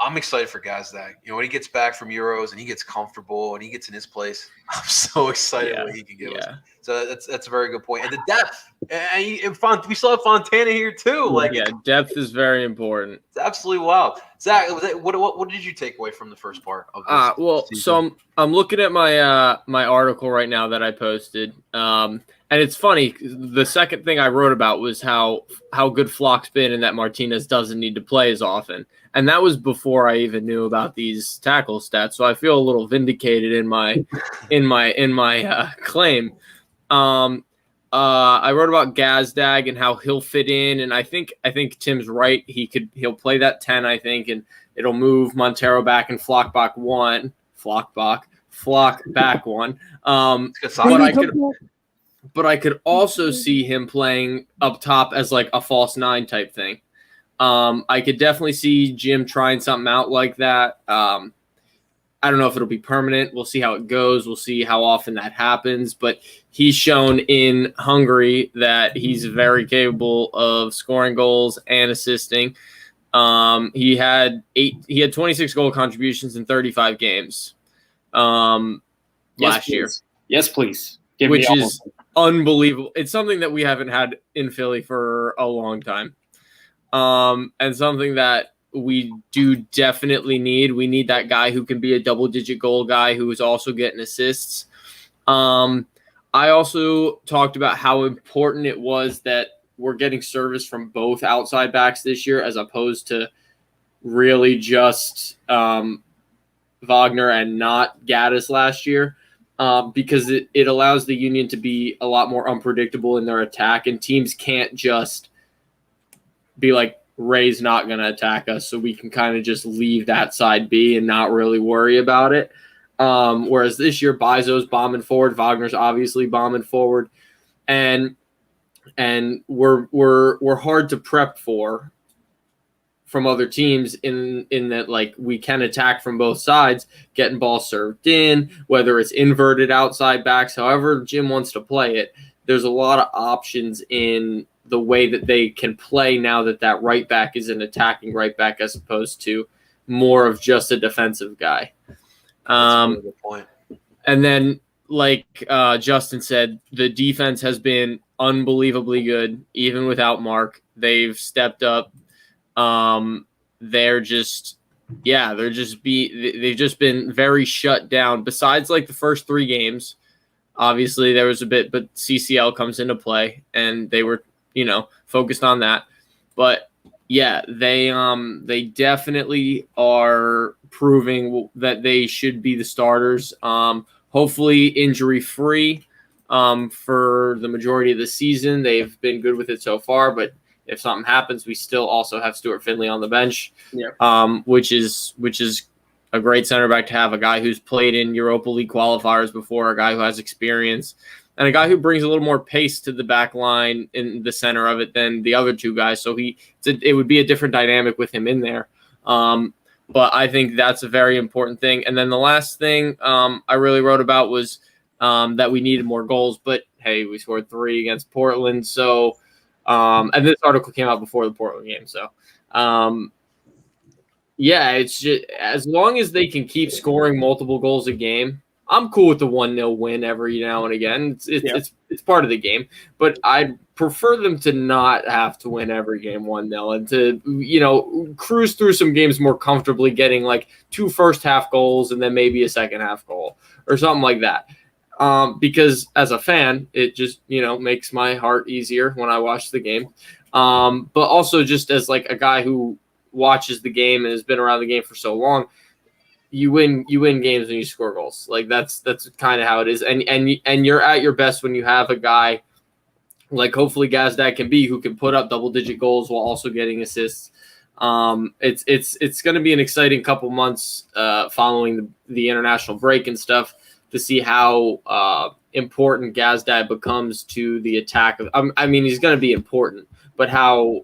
[SPEAKER 1] I'm excited for Gazdag. When he gets back from Euros and he gets comfortable and he gets in his place, I'm so excited what he can give us. So that's a very good point. And the depth. And we still have Fontana here too.
[SPEAKER 4] Depth is very important.
[SPEAKER 1] It's absolutely wild. Zach, what did you take away from the first part of this season?
[SPEAKER 4] So I'm looking at my my article right now that I posted. And it's funny, the second thing I wrote about was how good Flock's been and that Martinez doesn't need to play as often. And that was before I even knew about these tackle stats. So I feel a little vindicated in my claim. I wrote about Gazdag and how he'll fit in, and I think Tim's right. He'll play that 10, I think, and it'll move Montero back and Flock back one. But I could also see him playing up top as like a false 9 type thing. I could definitely see Jim trying something out like that. I I don't know if it'll be permanent. We'll see how it goes. We'll see how often that happens. But he's shown in Hungary that he's very capable of scoring goals and assisting. He had 26 goal contributions in 35 games last year.
[SPEAKER 3] Yes, please.
[SPEAKER 4] Which is unbelievable. It's something that we haven't had in Philly for a long time. And something that we do definitely need. We need that guy who can be a double-digit goal guy who is also getting assists. I also talked about how important it was that we're getting service from both outside backs this year as opposed to really just Wagner and not Gaddis last year. Because it allows the Union to be a lot more unpredictable in their attack, and teams can't just be like, Ray's not going to attack us, so we can kind of just leave that side be and not really worry about it. Whereas this year, Bizo's bombing forward, Wagner's obviously bombing forward, and we're hard to prep for from other teams in that, like, we can attack from both sides, getting balls served in, whether it's inverted outside backs, however Jim wants to play it. There's a lot of options in the way that they can play now that right back is an attacking right back as opposed to more of just a defensive guy.
[SPEAKER 1] That's a really good point. And
[SPEAKER 4] then, like Justin said, the defense has been unbelievably good, even without Mark. They've stepped up. They've just been very shut down. Besides, like, the first 3 games, obviously there was a bit, but CCL comes into play, and they were, focused on that. But yeah, they definitely are proving that they should be the starters. Hopefully injury free for the majority of the season. They've been good with it so far, but if something happens, we still also have Stuart Finley on the bench, which is a great center back to have, a guy who's played in Europa League qualifiers before, a guy who has experience, and a guy who brings a little more pace to the back line in the center of it than the other 2 guys. So it would be a different dynamic with him in there. But I think that's a very important thing. And then the last thing I really wrote about was that we needed more goals. But, hey, we scored 3 against Portland. So, and this article came out before the Portland game. So, it's just as long as they can keep scoring multiple goals a game, I'm cool with the 1-0 win every now and again. It's part of the game, but I'd prefer them to not have to win every game 1-0 and to, cruise through some games more comfortably, getting like 2 first-half goals and then maybe a second-half goal or something like that. Because as a fan, it just, makes my heart easier when I watch the game. But also just as like a guy who watches the game and has been around the game for so long, you win games when you score goals. Like that's kind of how it is. And you're at your best when you have a guy like hopefully Gazdag can be, who can put up double-digit goals while also getting assists. It's going to be an exciting couple months following the international break and stuff to see how important Gazdag becomes to the attack. He's going to be important, but how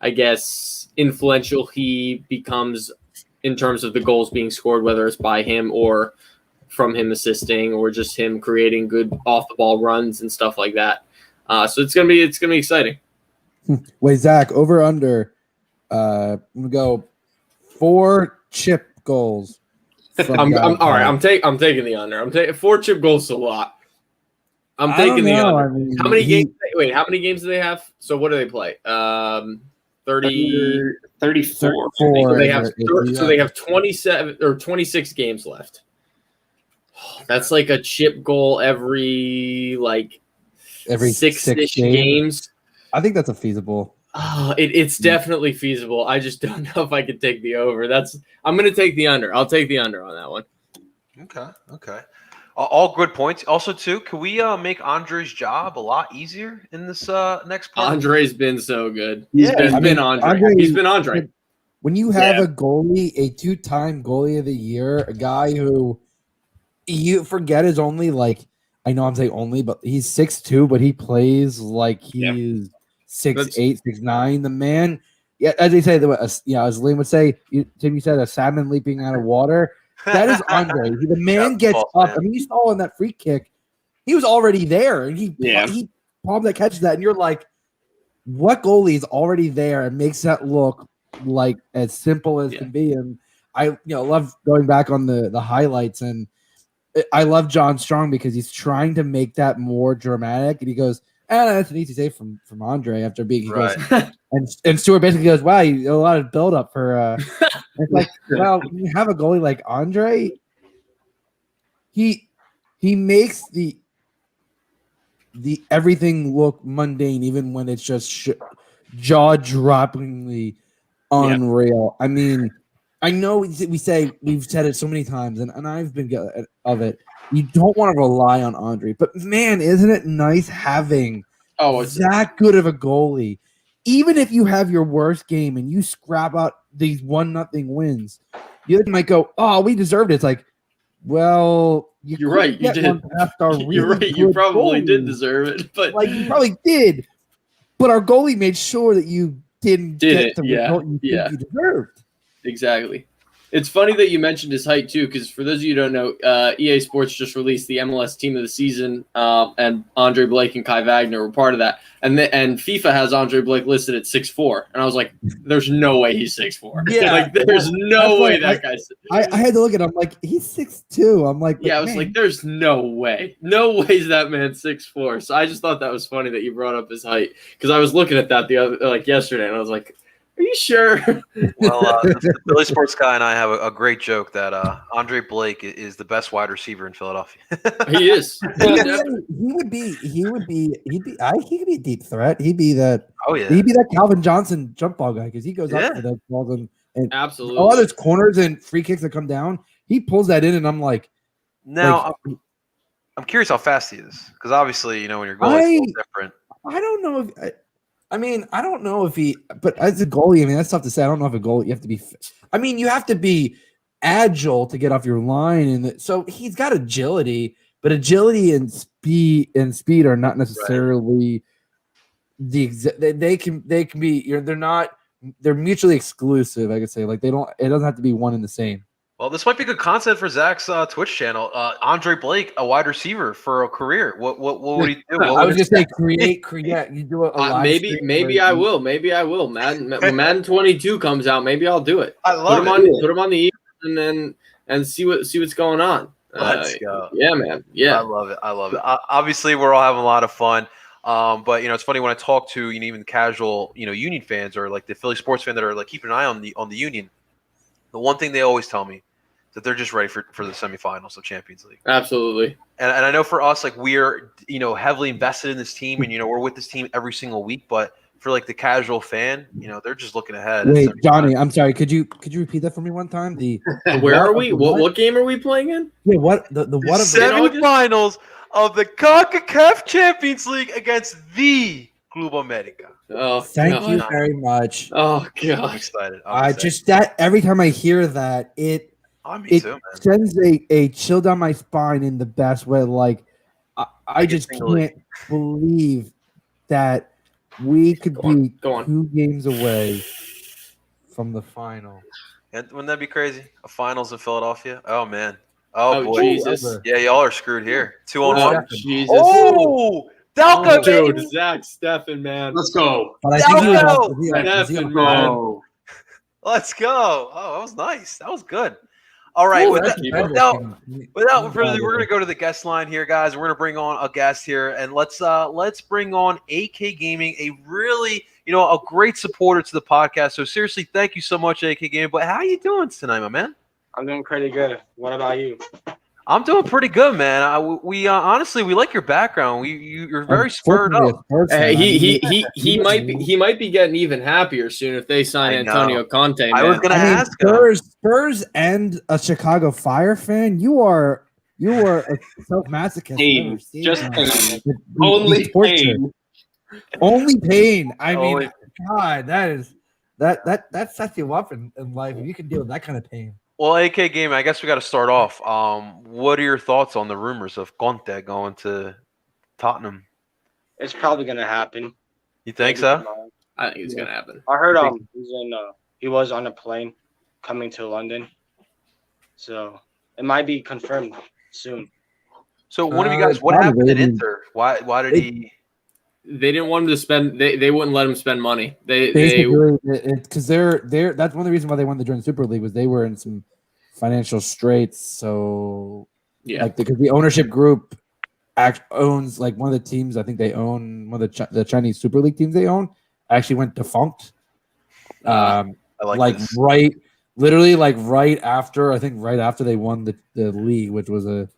[SPEAKER 4] I guess influential he becomes in terms of the goals being scored, whether it's by him or from him assisting or just him creating good off the ball runs and stuff like that. So it's gonna be exciting.
[SPEAKER 2] Wait, Zach, over under. I'm gonna go 4 chip goals.
[SPEAKER 4] I'm all right. I'm taking the under. I'm taking 4 chip goals is a lot. I'm taking the under. How many games? Wait, how many games do they have? So what do they play?
[SPEAKER 3] 34.
[SPEAKER 4] So they have 27 or 26 games left. That's like a chip goal every 6-ish games.
[SPEAKER 2] I think that's a feasible.
[SPEAKER 4] It's definitely feasible. I just don't know if I could take the over. I'm going to take the under. I'll take the under on that one.
[SPEAKER 1] Okay. All good points. Also, too, can we make Andre's job a lot easier in this next part?
[SPEAKER 4] Andre's been so good.
[SPEAKER 2] He's
[SPEAKER 4] been Andre. He's been Andre.
[SPEAKER 2] When you have a goalie, a 2-time goalie of the year, a guy who you forget is only I know I'm saying only, but he's 6'2", but he plays like he's 6'8", 6'9". The man, as they say, as Liam would say, Tim, you said a salmon leaping out of water. That is Andre. The man gets up.
[SPEAKER 1] Man.
[SPEAKER 2] I mean, you saw on that free kick, he was already there, and he palmed that, catches that, and you're like, what goalie is already there and makes that look like as simple as can be? And I love going back on the highlights, and I love John Strong because he's trying to make that more dramatic, and he goes, that's an easy save from Andre after being he goes and Stewart basically goes, wow, you a lot of build up for it's like, well, when you have a goalie like Andre, he makes the everything look mundane even when it's just jaw-droppingly unreal. I mean, I know we've said it so many times, and I've been of it. You don't want to rely on Andre, but man, isn't it nice having that good of a goalie? Even if you have your worst game and you scrap out these 1-0 wins, you might go, "Oh, we deserved it." It's like, well,
[SPEAKER 4] you're right. You did. You're right. You probably did deserve it, but
[SPEAKER 2] you probably did. But our goalie made sure that you didn't get the result you think you deserved.
[SPEAKER 4] Exactly. It's funny that you mentioned his height too, because for those of you who don't know, EA Sports just released the MLS Team of the Season, and Andre Blake and Kai Wagner were part of that. And FIFA has Andre Blake listed at 6'4", and I was like, "There's no way he's 6'4".
[SPEAKER 2] Yeah,
[SPEAKER 4] like there's no way that guy's.
[SPEAKER 2] I had to look at him like he's 6'2". I'm like,
[SPEAKER 4] I was like, "There's no way, no way is that man 6'4". So I just thought that was funny that you brought up his height, because I was looking at that yesterday, and I was like, are you sure?
[SPEAKER 1] Well, the Philly Sports Guy and I have a great joke that Andre Blake is the best wide receiver in Philadelphia.
[SPEAKER 4] He is.
[SPEAKER 2] He could be a deep threat. He'd be that.
[SPEAKER 1] Oh yeah.
[SPEAKER 2] He'd be that Calvin Johnson jump ball guy because he goes up for those balls and
[SPEAKER 4] absolutely
[SPEAKER 2] all those corners and free kicks that come down. He pulls that in, and I'm like,
[SPEAKER 1] now I'm curious how fast he is, because obviously when you're goalie, it's different.
[SPEAKER 2] I don't know if. I don't know if he, but as a goalie, that's tough to say. I don't know if a goalie, you have to be, you have to be agile to get off your line. And so he's got agility, but agility and speed are not necessarily they can be, they're mutually exclusive. I could say it doesn't have to be one and the same.
[SPEAKER 1] Well, this might be good content for Zach's Twitch channel. Andre Blake, a wide receiver for a career. What would he do?
[SPEAKER 2] I was just saying, create. You do a live
[SPEAKER 4] maybe I will. Maybe I will. When Madden 22 comes out, maybe I'll do it.
[SPEAKER 1] I love
[SPEAKER 4] Put him on the Eagles and see what's going on.
[SPEAKER 1] Let's go.
[SPEAKER 4] Yeah, man. Yeah,
[SPEAKER 1] I love it. Obviously, we're all having a lot of fun. But it's funny when I talk to even casual Union fans or like the Philly sports fan that are like keeping an eye on the Union. The one thing they always tell me that they're just ready for the semifinals of Champions League.
[SPEAKER 4] Absolutely.
[SPEAKER 1] And I know for us, like, we're, heavily invested in this team, and, we're with this team every single week. But for like the casual fan, they're just looking ahead.
[SPEAKER 2] Wait, Johnny, I'm sorry. Could you repeat that for me one time?
[SPEAKER 4] Where are we? What game are we playing in?
[SPEAKER 2] Yeah, what the what of the
[SPEAKER 1] semifinals of the CONCACAF Champions League against the Club America.
[SPEAKER 4] Oh,
[SPEAKER 2] thank you very much.
[SPEAKER 4] Oh God,
[SPEAKER 1] I'm excited.
[SPEAKER 2] Just that every time I hear that, it sends a chill down my spine in the best way. Like I just can't believe that we could be 2 games away from the final.
[SPEAKER 1] And wouldn't that be crazy? A finals in Philadelphia? Oh man. Oh boy.
[SPEAKER 4] Jesus.
[SPEAKER 1] Yeah, y'all are screwed here. 2-1.
[SPEAKER 4] Jesus.
[SPEAKER 1] Oh, Delco,
[SPEAKER 4] dude, Zach Steffen, man.
[SPEAKER 3] Let's go.
[SPEAKER 4] Steffen, man.
[SPEAKER 1] Let's go. Oh, that was nice. That was good. All right. Without further ado, we're going to go to the guest line here, guys. We're going to bring on a guest here, and let's bring on AK Gaming, a really, a great supporter to the podcast. So seriously, thank you so much, AK Gaming. But how are you doing tonight, my man?
[SPEAKER 5] I'm doing pretty good. What about you?
[SPEAKER 1] I'm doing pretty good, man. We honestly, we like your background. You're very spurred up.
[SPEAKER 4] He might be getting even happier soon if they sign Antonio Conte. Man.
[SPEAKER 1] I was going to ask
[SPEAKER 2] Spurs and a Chicago Fire fan. You are a self-massacre.
[SPEAKER 3] Pain. Just pain. Only pain.
[SPEAKER 2] Only pain. I mean, God, that sets you up in life. If you can deal with that kind of pain.
[SPEAKER 1] Well, AK Game, I guess we got to start off. What are your thoughts on the rumors of Conte going to Tottenham?
[SPEAKER 5] It's probably gonna happen.
[SPEAKER 1] You think so?
[SPEAKER 4] I think it's gonna happen.
[SPEAKER 5] I heard he was on a plane coming to London. So It might be confirmed soon.
[SPEAKER 1] So one of you guys, what happened
[SPEAKER 2] probably,
[SPEAKER 1] at
[SPEAKER 2] I mean,
[SPEAKER 1] Inter? Why did he?
[SPEAKER 4] They didn't want him to spend. They wouldn't let him spend money. They
[SPEAKER 2] basically, because they're that's one of the reasons why they wanted to join the Super League was they were in some financial straits. So
[SPEAKER 4] yeah.
[SPEAKER 2] like because the ownership group owns like one of the teams. I think they own one of the Chinese Super League teams. They own actually went defunct.
[SPEAKER 1] I like this.
[SPEAKER 2] Literally right after they won the league, which was a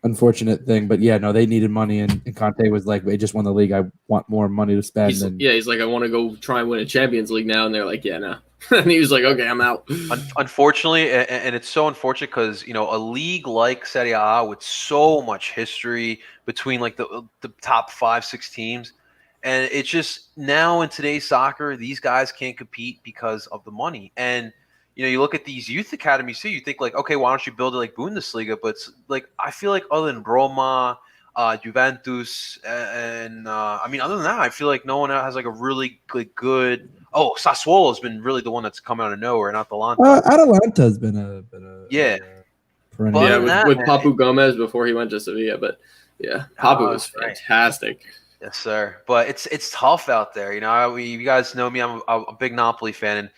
[SPEAKER 2] unfortunate thing. But yeah, no, they needed money, and Conte was like, "They just won the league. I want more money to spend."
[SPEAKER 4] He's like, I want to go try and win a Champions League now, and they're like, yeah, no. And he was like, okay, I'm out.
[SPEAKER 1] Unfortunately, and it's so unfortunate because a league like Serie A with so much history between like the top 5-6 teams, and it's just now in today's soccer, these guys can't compete because of the money. And you look at these youth academies too. You think like, okay, why don't you build it like Bundesliga? But it's like I feel like other than Roma, Juventus, and I mean other than that, I feel like no one has like a really good. Oh, Sassuolo has been really the one that's come out of nowhere, not Atalanta.
[SPEAKER 2] Atalanta's been a
[SPEAKER 1] Yeah.
[SPEAKER 2] perennial.
[SPEAKER 1] But
[SPEAKER 4] Yeah,
[SPEAKER 1] other than
[SPEAKER 4] with
[SPEAKER 1] that,
[SPEAKER 4] Papu Gomez before he went to Sevilla, but yeah, Papu was fantastic.
[SPEAKER 1] Yes, sir. But it's tough out there. You guys know me. I'm a big Napoli fan,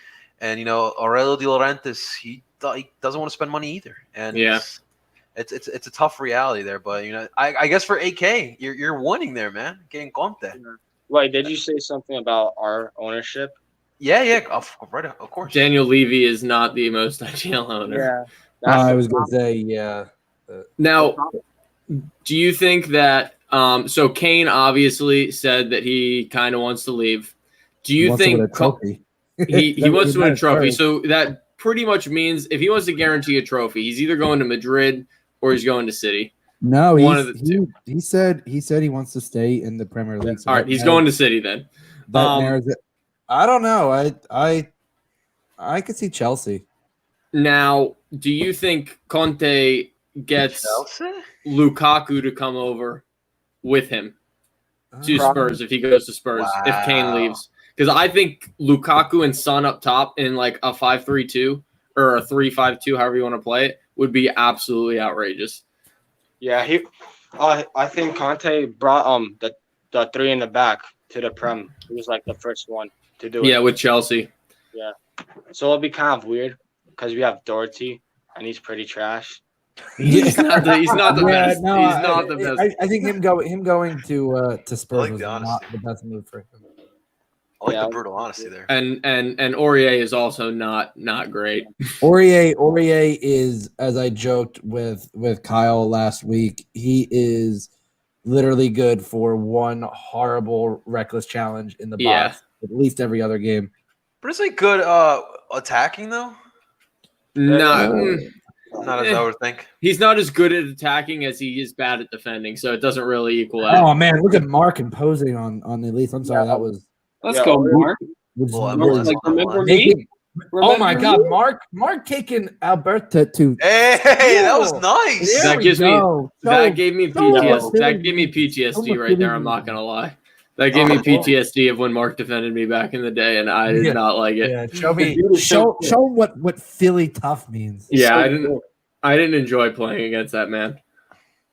[SPEAKER 1] and Aurelio De Laurentiis, he doesn't want to spend money either, and
[SPEAKER 4] Yeah.
[SPEAKER 1] it's a tough reality there. But I guess for AK, you're winning there, man, getting Conte.
[SPEAKER 5] Wait, did you say something about our ownership?
[SPEAKER 1] Yeah, of course.
[SPEAKER 4] Daniel Levy is not the most ideal owner.
[SPEAKER 5] Yeah.
[SPEAKER 2] I was gonna say yeah.
[SPEAKER 4] Now, do you think that so Kane obviously said that he kind of wants to leave. Do you
[SPEAKER 2] Wants to
[SPEAKER 4] think
[SPEAKER 2] win a trophy?
[SPEAKER 4] he wants to win a trophy?
[SPEAKER 2] First.
[SPEAKER 4] So that pretty much means if he wants to guarantee a trophy, he's either going to Madrid or he's going to City.
[SPEAKER 2] No,
[SPEAKER 4] One of the two.
[SPEAKER 2] He said he wants to stay in the Premier League. So
[SPEAKER 4] All right, he's going to City then.
[SPEAKER 2] That narrows it. I don't know. I could see Chelsea.
[SPEAKER 4] Now, do you think Conte gets Lukaku to come over with him to Spurs if he goes to Spurs, if Kane leaves? Because I think Lukaku and Son up top in like a 5-3-2 or a 3-5-2, however you want to play it, would be absolutely outrageous.
[SPEAKER 5] Yeah, I think Conte brought the three in the back to the Prem. He was like the first one to do it.
[SPEAKER 4] Yeah, with Chelsea.
[SPEAKER 5] Yeah. So it'll be kind of weird because we have Doherty and he's pretty trash.
[SPEAKER 4] He's not the best.
[SPEAKER 2] No,
[SPEAKER 4] he's not the best.
[SPEAKER 2] I think him going to Spurs was
[SPEAKER 1] the
[SPEAKER 2] not
[SPEAKER 1] honesty.
[SPEAKER 2] the best move for him.
[SPEAKER 1] I like the brutal honesty there.
[SPEAKER 4] And Aurier is also not great.
[SPEAKER 2] Aurier is, as I joked with Kyle last week, he is literally good for one horrible reckless challenge in the box at least every other game.
[SPEAKER 1] But is he good attacking though?
[SPEAKER 4] Not
[SPEAKER 1] as I would think.
[SPEAKER 4] He's not as good at attacking as he is bad at defending, so it doesn't really equal out.
[SPEAKER 2] Oh man, look at Mark imposing on the Elise. I'm sorry, that was.
[SPEAKER 3] Let's go, Mark.
[SPEAKER 2] Remember me? Oh my God, Mark taking Alberta to.
[SPEAKER 1] Hey, that was nice.
[SPEAKER 4] That gave me PTSD. That gave me PTSD right there. I'm not gonna lie. That gave me PTSD of when Mark defended me back in the day, and I did not like it.
[SPEAKER 2] Yeah, show what Philly tough means.
[SPEAKER 4] Yeah, I didn't enjoy playing against that man.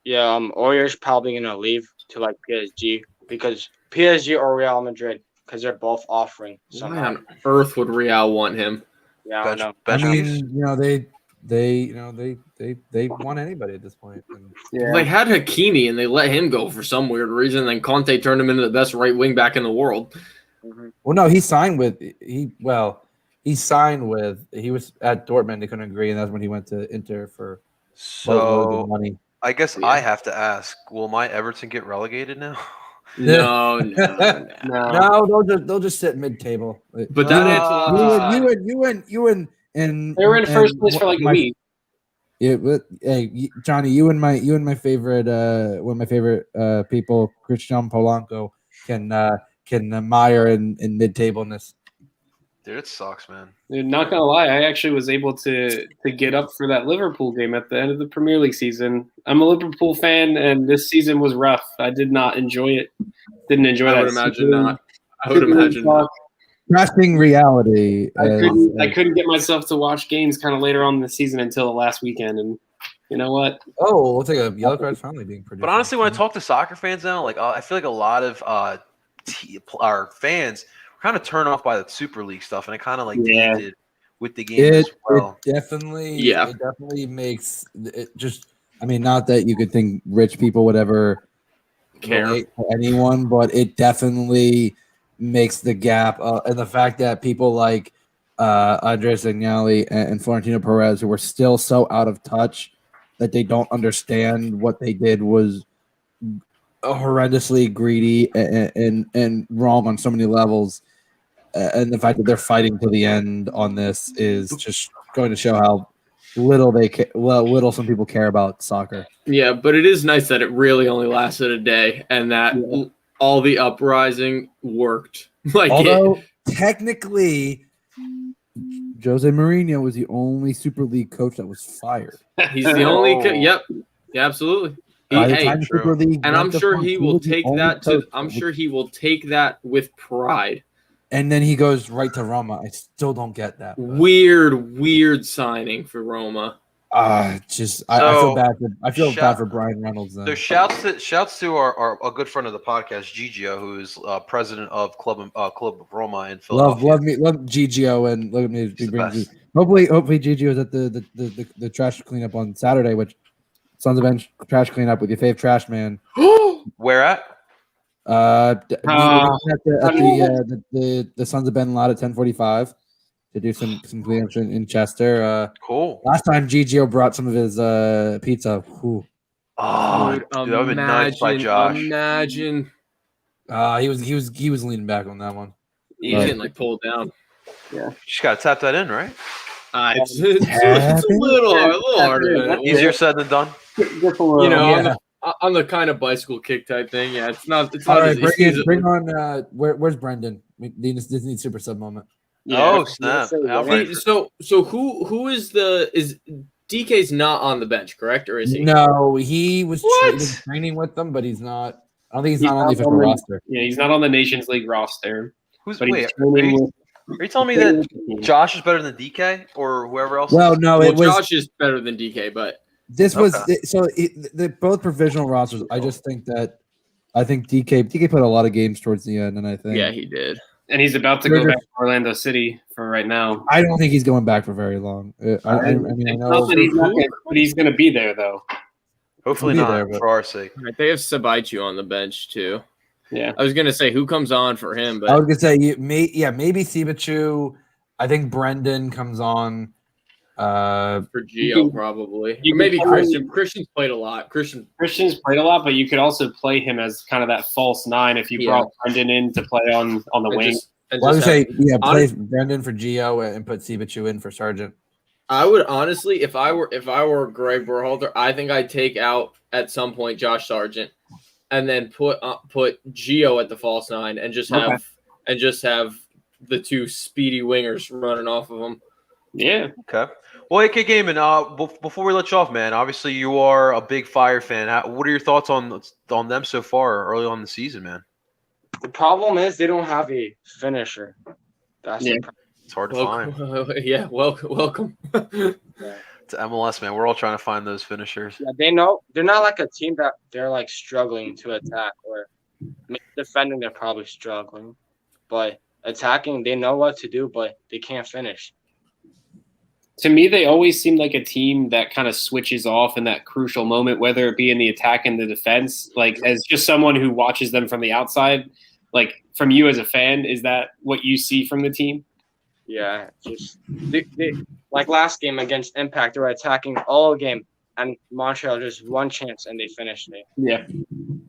[SPEAKER 5] Yeah, Aurier's probably gonna leave to like PSG because PSG or Real Madrid. Because they're both offering.
[SPEAKER 4] Why on earth would Real want him?
[SPEAKER 5] Yeah, I know.
[SPEAKER 2] I mean, they want anybody at this point.
[SPEAKER 4] Yeah. They had Hakimi and they let him go for some weird reason. Then Conte turned him into the best right wing back in the world.
[SPEAKER 2] Mm-hmm. Well, no, he signed with he was at Dortmund. They couldn't agree, and that's when he went to Inter for money.
[SPEAKER 1] I guess I have to ask: will my Everton get relegated now?
[SPEAKER 4] No.
[SPEAKER 2] They'll just sit mid-table.
[SPEAKER 4] But that
[SPEAKER 2] you and
[SPEAKER 3] they were in first place for like a week.
[SPEAKER 2] Yeah, but hey, Johnny, you and my favorite one of my favorite people, Christian Polanco, can mire in mid-tableness.
[SPEAKER 1] Dude, it sucks, man.
[SPEAKER 3] Dude, not gonna lie, I actually was able to get up for that Liverpool game at the end of the Premier League season. I'm a Liverpool fan, and this season was rough. I did not enjoy it. Didn't enjoy that.
[SPEAKER 4] I would imagine not. I would imagine not.
[SPEAKER 2] Crashing reality.
[SPEAKER 3] I couldn't get myself to watch games kind of later on in the season until the last weekend, and You know what?
[SPEAKER 2] Oh, we'll take a yellow card finally being produced.
[SPEAKER 1] But honestly, when I talk to soccer fans now, like I feel like a lot of our fans were kind of turned off by the Super League stuff, and it kind of like
[SPEAKER 3] Yeah.
[SPEAKER 1] tainted with the game as well.
[SPEAKER 2] It definitely,
[SPEAKER 4] Yeah.
[SPEAKER 2] it definitely makes it just. I mean, not that you could think rich people would ever
[SPEAKER 4] Care.
[SPEAKER 2] relate to anyone, but it definitely makes the gap. And the fact that people like Andres Agnelli and Florentino Perez, who were still so out of touch that they don't understand what they did was horrendously greedy and wrong on so many levels. And the fact that they're fighting to the end on this is just going to show how little little some people care about soccer.
[SPEAKER 4] Yeah, but it is nice that it really only lasted a day and that all the uprising worked. Like,
[SPEAKER 2] although technically, Jose Mourinho was the only Super League coach that was fired.
[SPEAKER 4] he's the only. Yep, yeah, absolutely.
[SPEAKER 2] By the
[SPEAKER 4] Hey,
[SPEAKER 2] time Super League
[SPEAKER 4] and
[SPEAKER 2] went
[SPEAKER 4] I'm
[SPEAKER 2] to
[SPEAKER 4] sure
[SPEAKER 2] France,
[SPEAKER 4] he
[SPEAKER 2] was
[SPEAKER 4] will
[SPEAKER 2] the
[SPEAKER 4] take
[SPEAKER 2] only
[SPEAKER 4] that to.
[SPEAKER 2] coach
[SPEAKER 4] I'm
[SPEAKER 2] that
[SPEAKER 4] sure he will take that with pride.
[SPEAKER 2] And then he goes right to Roma. I still don't get that. But,
[SPEAKER 4] Weird signing for Roma.
[SPEAKER 2] I feel bad. I feel bad for Brian Reynolds. Then.
[SPEAKER 1] So shouts to our a good friend of the podcast, Gigio, who is president of Club Roma in Philadelphia.
[SPEAKER 2] Love Gigio, and look at me.
[SPEAKER 1] He's the best.
[SPEAKER 2] Hopefully Gigio is at the trash cleanup on Saturday, which Sons of Bench trash cleanup with your fave trash man.
[SPEAKER 1] Where at?
[SPEAKER 2] At the Sons of Ben lot at 10:45 to do some cleanup in Chester.
[SPEAKER 1] Cool.
[SPEAKER 2] Last time Gigio brought some of his pizza. Whew.
[SPEAKER 1] Oh,
[SPEAKER 4] Dude,
[SPEAKER 1] dude, that would be nice by Josh.
[SPEAKER 4] Imagine
[SPEAKER 2] He was leaning back on that one.
[SPEAKER 4] he's getting like pulled down.
[SPEAKER 1] You just gotta tap that in, right?
[SPEAKER 4] It's a little harder. than it
[SPEAKER 1] Easier
[SPEAKER 4] was.
[SPEAKER 1] said than done.
[SPEAKER 3] Just a little.
[SPEAKER 4] You know,
[SPEAKER 2] Yeah.
[SPEAKER 4] on the kind of bicycle kick type thing. Yeah, it's not. It's
[SPEAKER 2] All
[SPEAKER 4] not
[SPEAKER 2] right,
[SPEAKER 4] as easy.
[SPEAKER 2] bring on. Where's Brendan? This needs super sub moment.
[SPEAKER 1] Oh snap! Alfred.
[SPEAKER 4] So who is DK's not on the bench, correct, or is he?
[SPEAKER 2] No, he was
[SPEAKER 1] What?
[SPEAKER 2] training with them, but he's not. I don't think he's
[SPEAKER 3] He's
[SPEAKER 2] not on the
[SPEAKER 3] not
[SPEAKER 2] official
[SPEAKER 3] on the-
[SPEAKER 2] roster.
[SPEAKER 3] Yeah, he's not on the Nations League roster.
[SPEAKER 1] Who's
[SPEAKER 3] But
[SPEAKER 1] wait?
[SPEAKER 3] he's
[SPEAKER 1] Are
[SPEAKER 3] training
[SPEAKER 1] you,
[SPEAKER 3] with
[SPEAKER 1] are you telling me that Josh is better than DK or whoever else?
[SPEAKER 2] Well, no,
[SPEAKER 4] Well,
[SPEAKER 2] it was.
[SPEAKER 4] Josh is better than DK, but
[SPEAKER 2] This was
[SPEAKER 1] Okay.
[SPEAKER 2] the both provisional rosters. I just think that DK put a lot of games towards the end, and I think
[SPEAKER 4] yeah, he did.
[SPEAKER 3] And he's about to go back to Orlando City for right now.
[SPEAKER 2] I don't think he's going back for very long. I mean, I
[SPEAKER 3] It's
[SPEAKER 2] know
[SPEAKER 3] not that he's not gonna, but he's going to be there though.
[SPEAKER 1] Hopefully
[SPEAKER 2] He'll
[SPEAKER 1] not
[SPEAKER 2] be there, but-
[SPEAKER 1] for our sake.
[SPEAKER 4] Right, they have Sabaitu on the bench too.
[SPEAKER 3] Yeah.
[SPEAKER 4] I was gonna say who comes on for him,
[SPEAKER 2] I
[SPEAKER 4] but
[SPEAKER 2] was gonna say maybe Sibachu. I think Brendan comes on.
[SPEAKER 4] for Gio probably.
[SPEAKER 3] you
[SPEAKER 4] Or maybe
[SPEAKER 3] can-
[SPEAKER 4] Christian. Christian's played a lot.
[SPEAKER 3] Christian's played a lot, but you could also play him as kind of that false nine if you
[SPEAKER 4] Yeah.
[SPEAKER 3] brought Brendan in to play on the
[SPEAKER 4] and
[SPEAKER 3] wing.
[SPEAKER 4] just- and
[SPEAKER 2] Well, I would
[SPEAKER 4] just
[SPEAKER 2] say
[SPEAKER 4] have-
[SPEAKER 2] play Brendan for Gio and put Sibachu in for Sargent.
[SPEAKER 4] I would honestly, if I were Greg Berhalter, I think I'd take out at some point Josh Sargent, and then put Gio at the false nine, and just have the two speedy wingers running off of him.
[SPEAKER 3] Yeah.
[SPEAKER 1] Okay. Well, AK Gaming, before we let you off, man, obviously you are a big Fire fan. What are your thoughts on them so far early on in the season, man?
[SPEAKER 5] The problem is they don't have a finisher. That's
[SPEAKER 3] Yeah.
[SPEAKER 5] the problem.
[SPEAKER 1] It's hard to find.
[SPEAKER 4] Yeah, welcome.
[SPEAKER 1] It's MLS, man. We're all trying to find those finishers.
[SPEAKER 5] Yeah, they know they're not like a team that they're like struggling to attack, or maybe defending they're probably struggling, but attacking they know what to do, but they can't finish.
[SPEAKER 3] To me, they always seem like a team that kind of switches off in that crucial moment, whether it be in the attack and the defense. Like, as just someone who watches them from the outside, like from you as a fan, is that what you see from the team?
[SPEAKER 5] Yeah, just they like last game against Impact, they were attacking all game, and Montreal just one chance and they finished it.
[SPEAKER 3] Yeah.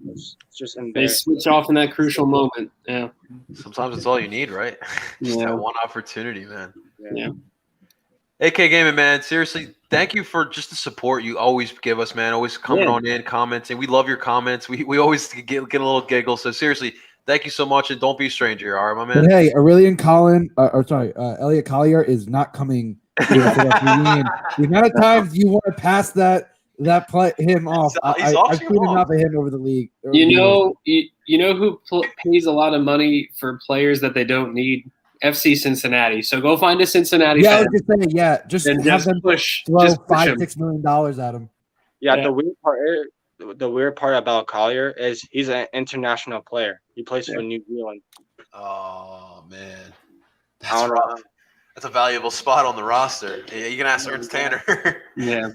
[SPEAKER 5] It's just
[SPEAKER 3] They
[SPEAKER 5] embarrassing.
[SPEAKER 3] switch off in that crucial moment. Yeah.
[SPEAKER 1] Sometimes it's all you need, right? Just
[SPEAKER 3] Yeah.
[SPEAKER 1] that one opportunity, man.
[SPEAKER 3] Yeah.
[SPEAKER 1] AK Gaming, man, seriously, thank you for just the support you always give us, man. Always coming
[SPEAKER 3] Yeah.
[SPEAKER 1] on in, commenting. We love your comments. We always get a little giggle. So seriously, thank you so much, and don't be a stranger, all right, my man?
[SPEAKER 2] But hey, Aurelian Elliot Collier is not coming to the Philadelphia Union. The amount of times you want to pass that play him off,
[SPEAKER 1] He's
[SPEAKER 2] I've
[SPEAKER 1] auctioning
[SPEAKER 2] seen
[SPEAKER 1] him off.
[SPEAKER 2] enough of him over the league.
[SPEAKER 3] You know who pays a lot of money for players that they don't need? FC Cincinnati. So go find a Cincinnati
[SPEAKER 2] Yeah, I
[SPEAKER 3] fan
[SPEAKER 2] was just saying, just
[SPEAKER 3] and
[SPEAKER 2] have
[SPEAKER 3] just
[SPEAKER 2] them
[SPEAKER 3] push.
[SPEAKER 2] throw
[SPEAKER 3] Just push
[SPEAKER 2] $5,
[SPEAKER 3] him.
[SPEAKER 2] $6 million at him.
[SPEAKER 5] Yeah,
[SPEAKER 3] Yeah.
[SPEAKER 5] the weird part about Collier is he's an international player. He plays for New Zealand.
[SPEAKER 1] Oh man,
[SPEAKER 5] I
[SPEAKER 1] that's
[SPEAKER 5] don't
[SPEAKER 1] rough.
[SPEAKER 5] know.
[SPEAKER 1] That's a valuable spot on the roster. Yeah, you can ask Ernst Tanner.
[SPEAKER 3] Yeah.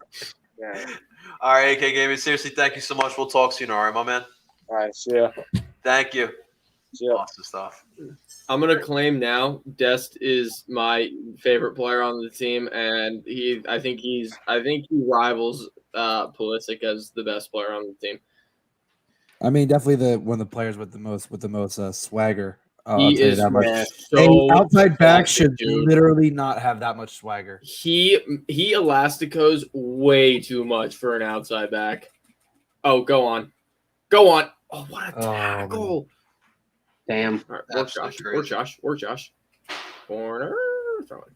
[SPEAKER 5] Yeah.
[SPEAKER 1] All right, AK Gaming. Seriously, thank you so much. We'll talk soon. All right, my man.
[SPEAKER 5] All right. See ya.
[SPEAKER 1] Thank you.
[SPEAKER 5] See ya.
[SPEAKER 1] Awesome stuff.
[SPEAKER 4] I'm gonna claim now. Dest is my favorite player on the team, and I think he rivals Pulisic as the best player on the team.
[SPEAKER 2] I mean, definitely one of the players with the most swagger. I'll
[SPEAKER 4] He
[SPEAKER 2] tell you
[SPEAKER 4] is
[SPEAKER 2] that much.
[SPEAKER 4] so
[SPEAKER 2] A outside back
[SPEAKER 4] classic,
[SPEAKER 2] should
[SPEAKER 4] dude.
[SPEAKER 2] literally not have that much swagger.
[SPEAKER 4] He elasticos way too much for an outside back. Oh, go on. Oh, what a tackle!
[SPEAKER 3] Damn.
[SPEAKER 4] All right, work
[SPEAKER 1] Absolutely
[SPEAKER 4] Josh.
[SPEAKER 1] crazy.
[SPEAKER 4] Work Josh. Corner. Throw it.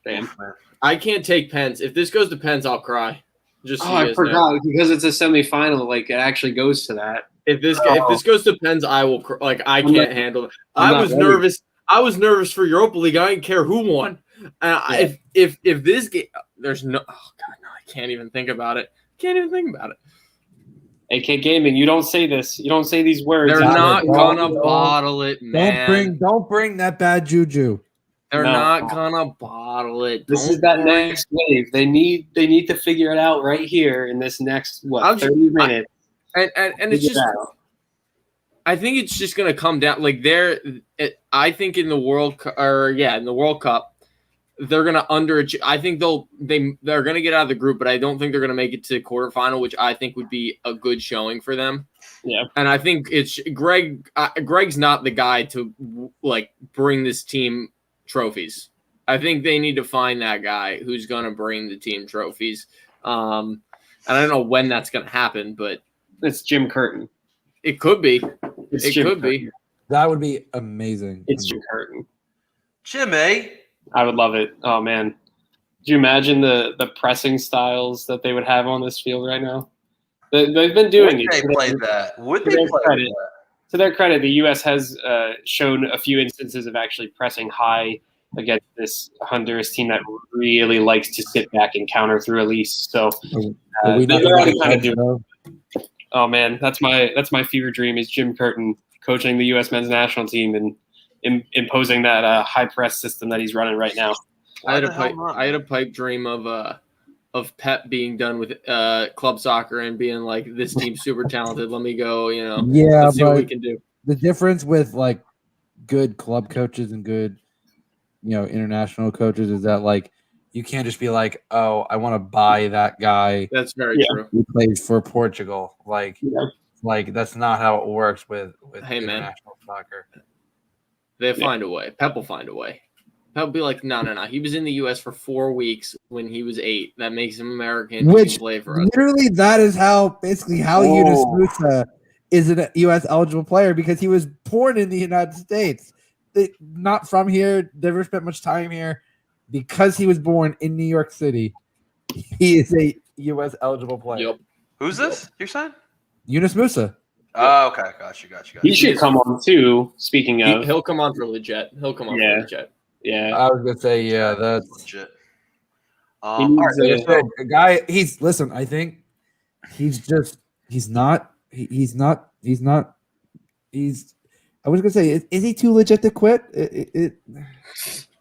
[SPEAKER 3] Damn.
[SPEAKER 1] Man.
[SPEAKER 4] I can't take pens. If this goes to pens, I'll cry. Just so
[SPEAKER 3] Oh,
[SPEAKER 4] you
[SPEAKER 3] I
[SPEAKER 4] guys know.
[SPEAKER 3] forgot because it's a semifinal. Like it actually goes to that.
[SPEAKER 4] If this goes to pens, I will like I
[SPEAKER 3] I'm
[SPEAKER 4] can't
[SPEAKER 3] not-
[SPEAKER 4] handle it.
[SPEAKER 3] I'm
[SPEAKER 4] I
[SPEAKER 3] not
[SPEAKER 4] was
[SPEAKER 3] ready.
[SPEAKER 4] nervous. I was nervous for Europa League. I didn't care who won.
[SPEAKER 3] Yeah.
[SPEAKER 4] If this game, there's no. Oh God, no! I can't even think about it.
[SPEAKER 3] AK Gaming, you don't say this. You don't say these words.
[SPEAKER 4] They're
[SPEAKER 2] Got
[SPEAKER 4] not
[SPEAKER 2] it.
[SPEAKER 4] gonna
[SPEAKER 2] Don't-
[SPEAKER 4] bottle it, man.
[SPEAKER 2] Don't bring that bad juju.
[SPEAKER 4] They're
[SPEAKER 3] No.
[SPEAKER 4] not gonna bottle it.
[SPEAKER 3] This
[SPEAKER 4] Don't
[SPEAKER 3] is that
[SPEAKER 4] worry.
[SPEAKER 3] next wave. They need to figure it out right here in this next
[SPEAKER 4] I'm just-
[SPEAKER 3] 30 minutes.
[SPEAKER 4] And it's
[SPEAKER 3] Figure
[SPEAKER 4] just.
[SPEAKER 3] it out.
[SPEAKER 4] I think it's just gonna come down like I think in the World Cup, they're gonna underachieve. I think they're gonna get out of the group, but I don't think they're gonna make it to quarterfinal, which I think would be a good showing for them.
[SPEAKER 3] Yeah.
[SPEAKER 4] And I think it's Greg. Greg's not the guy to like bring this team trophies. I think they need to find that guy who's gonna bring the team trophies. And I don't know when that's gonna happen, but
[SPEAKER 3] It's Jim Curtin.
[SPEAKER 4] it could be.
[SPEAKER 3] It's
[SPEAKER 4] It
[SPEAKER 3] Jim
[SPEAKER 4] could be.
[SPEAKER 3] Curtin.
[SPEAKER 2] That would be amazing.
[SPEAKER 3] It's Jim Curtin.
[SPEAKER 1] Jimmy.
[SPEAKER 3] I would love it. Oh man, do you imagine the pressing styles that they would have on this field right now? They've been doing
[SPEAKER 1] Would
[SPEAKER 3] it.
[SPEAKER 1] they play that? Would
[SPEAKER 3] to
[SPEAKER 1] they
[SPEAKER 3] their
[SPEAKER 1] play
[SPEAKER 3] credit.
[SPEAKER 1] that?
[SPEAKER 3] To their credit, the U.S. has shown a few instances of actually pressing high against this Honduras team that really likes to sit back and counter through Elise. So
[SPEAKER 2] Are we not
[SPEAKER 3] they're already
[SPEAKER 2] gonna
[SPEAKER 3] kind of
[SPEAKER 2] get
[SPEAKER 3] doing.
[SPEAKER 2] though?
[SPEAKER 3] Oh man, that's my fever dream is Jim Curtin coaching the U.S. men's national team and imposing that high press system that he's running right now.
[SPEAKER 4] I had
[SPEAKER 1] Why the hell not,
[SPEAKER 4] a pipe dream of Pep being done with club soccer and being like, this team's super talented. Let me go,
[SPEAKER 2] Yeah,
[SPEAKER 4] let's see what we
[SPEAKER 2] but
[SPEAKER 4] can do.
[SPEAKER 2] the difference with like good club coaches and good, international coaches is that like you can't just be like, oh, I want to buy that guy
[SPEAKER 4] That's very
[SPEAKER 3] Yeah.
[SPEAKER 4] true.
[SPEAKER 2] who plays for Portugal. Like,
[SPEAKER 3] Yeah.
[SPEAKER 2] like that's not how it works with
[SPEAKER 4] Hey, man.
[SPEAKER 2] international soccer.
[SPEAKER 4] They'll find a way. Pep will find a way. Pep will be like, no. He was in the U.S. for 4 weeks when he was 8. That makes him American. He
[SPEAKER 2] Which
[SPEAKER 4] can play for us.
[SPEAKER 2] literally that is how Yunus
[SPEAKER 3] Oh.
[SPEAKER 2] Musa is a U.S. eligible player because he was born in the United States. Not from here, never spent much time here. Because he was born in New York City, he is a U.S. eligible player.
[SPEAKER 4] Yep.
[SPEAKER 1] Who's this? You're saying?
[SPEAKER 2] Yunus Musa.
[SPEAKER 1] Oh, okay. Got you.
[SPEAKER 3] He should come on too. Speaking of,
[SPEAKER 4] He'll come on for legit.
[SPEAKER 3] yeah,
[SPEAKER 2] I was gonna say, yeah, that's
[SPEAKER 1] Legit.
[SPEAKER 3] He
[SPEAKER 1] All
[SPEAKER 3] needs
[SPEAKER 1] right,
[SPEAKER 3] a-
[SPEAKER 1] so-
[SPEAKER 2] so a guy. I think he's not. I was gonna say, is he too legit to quit?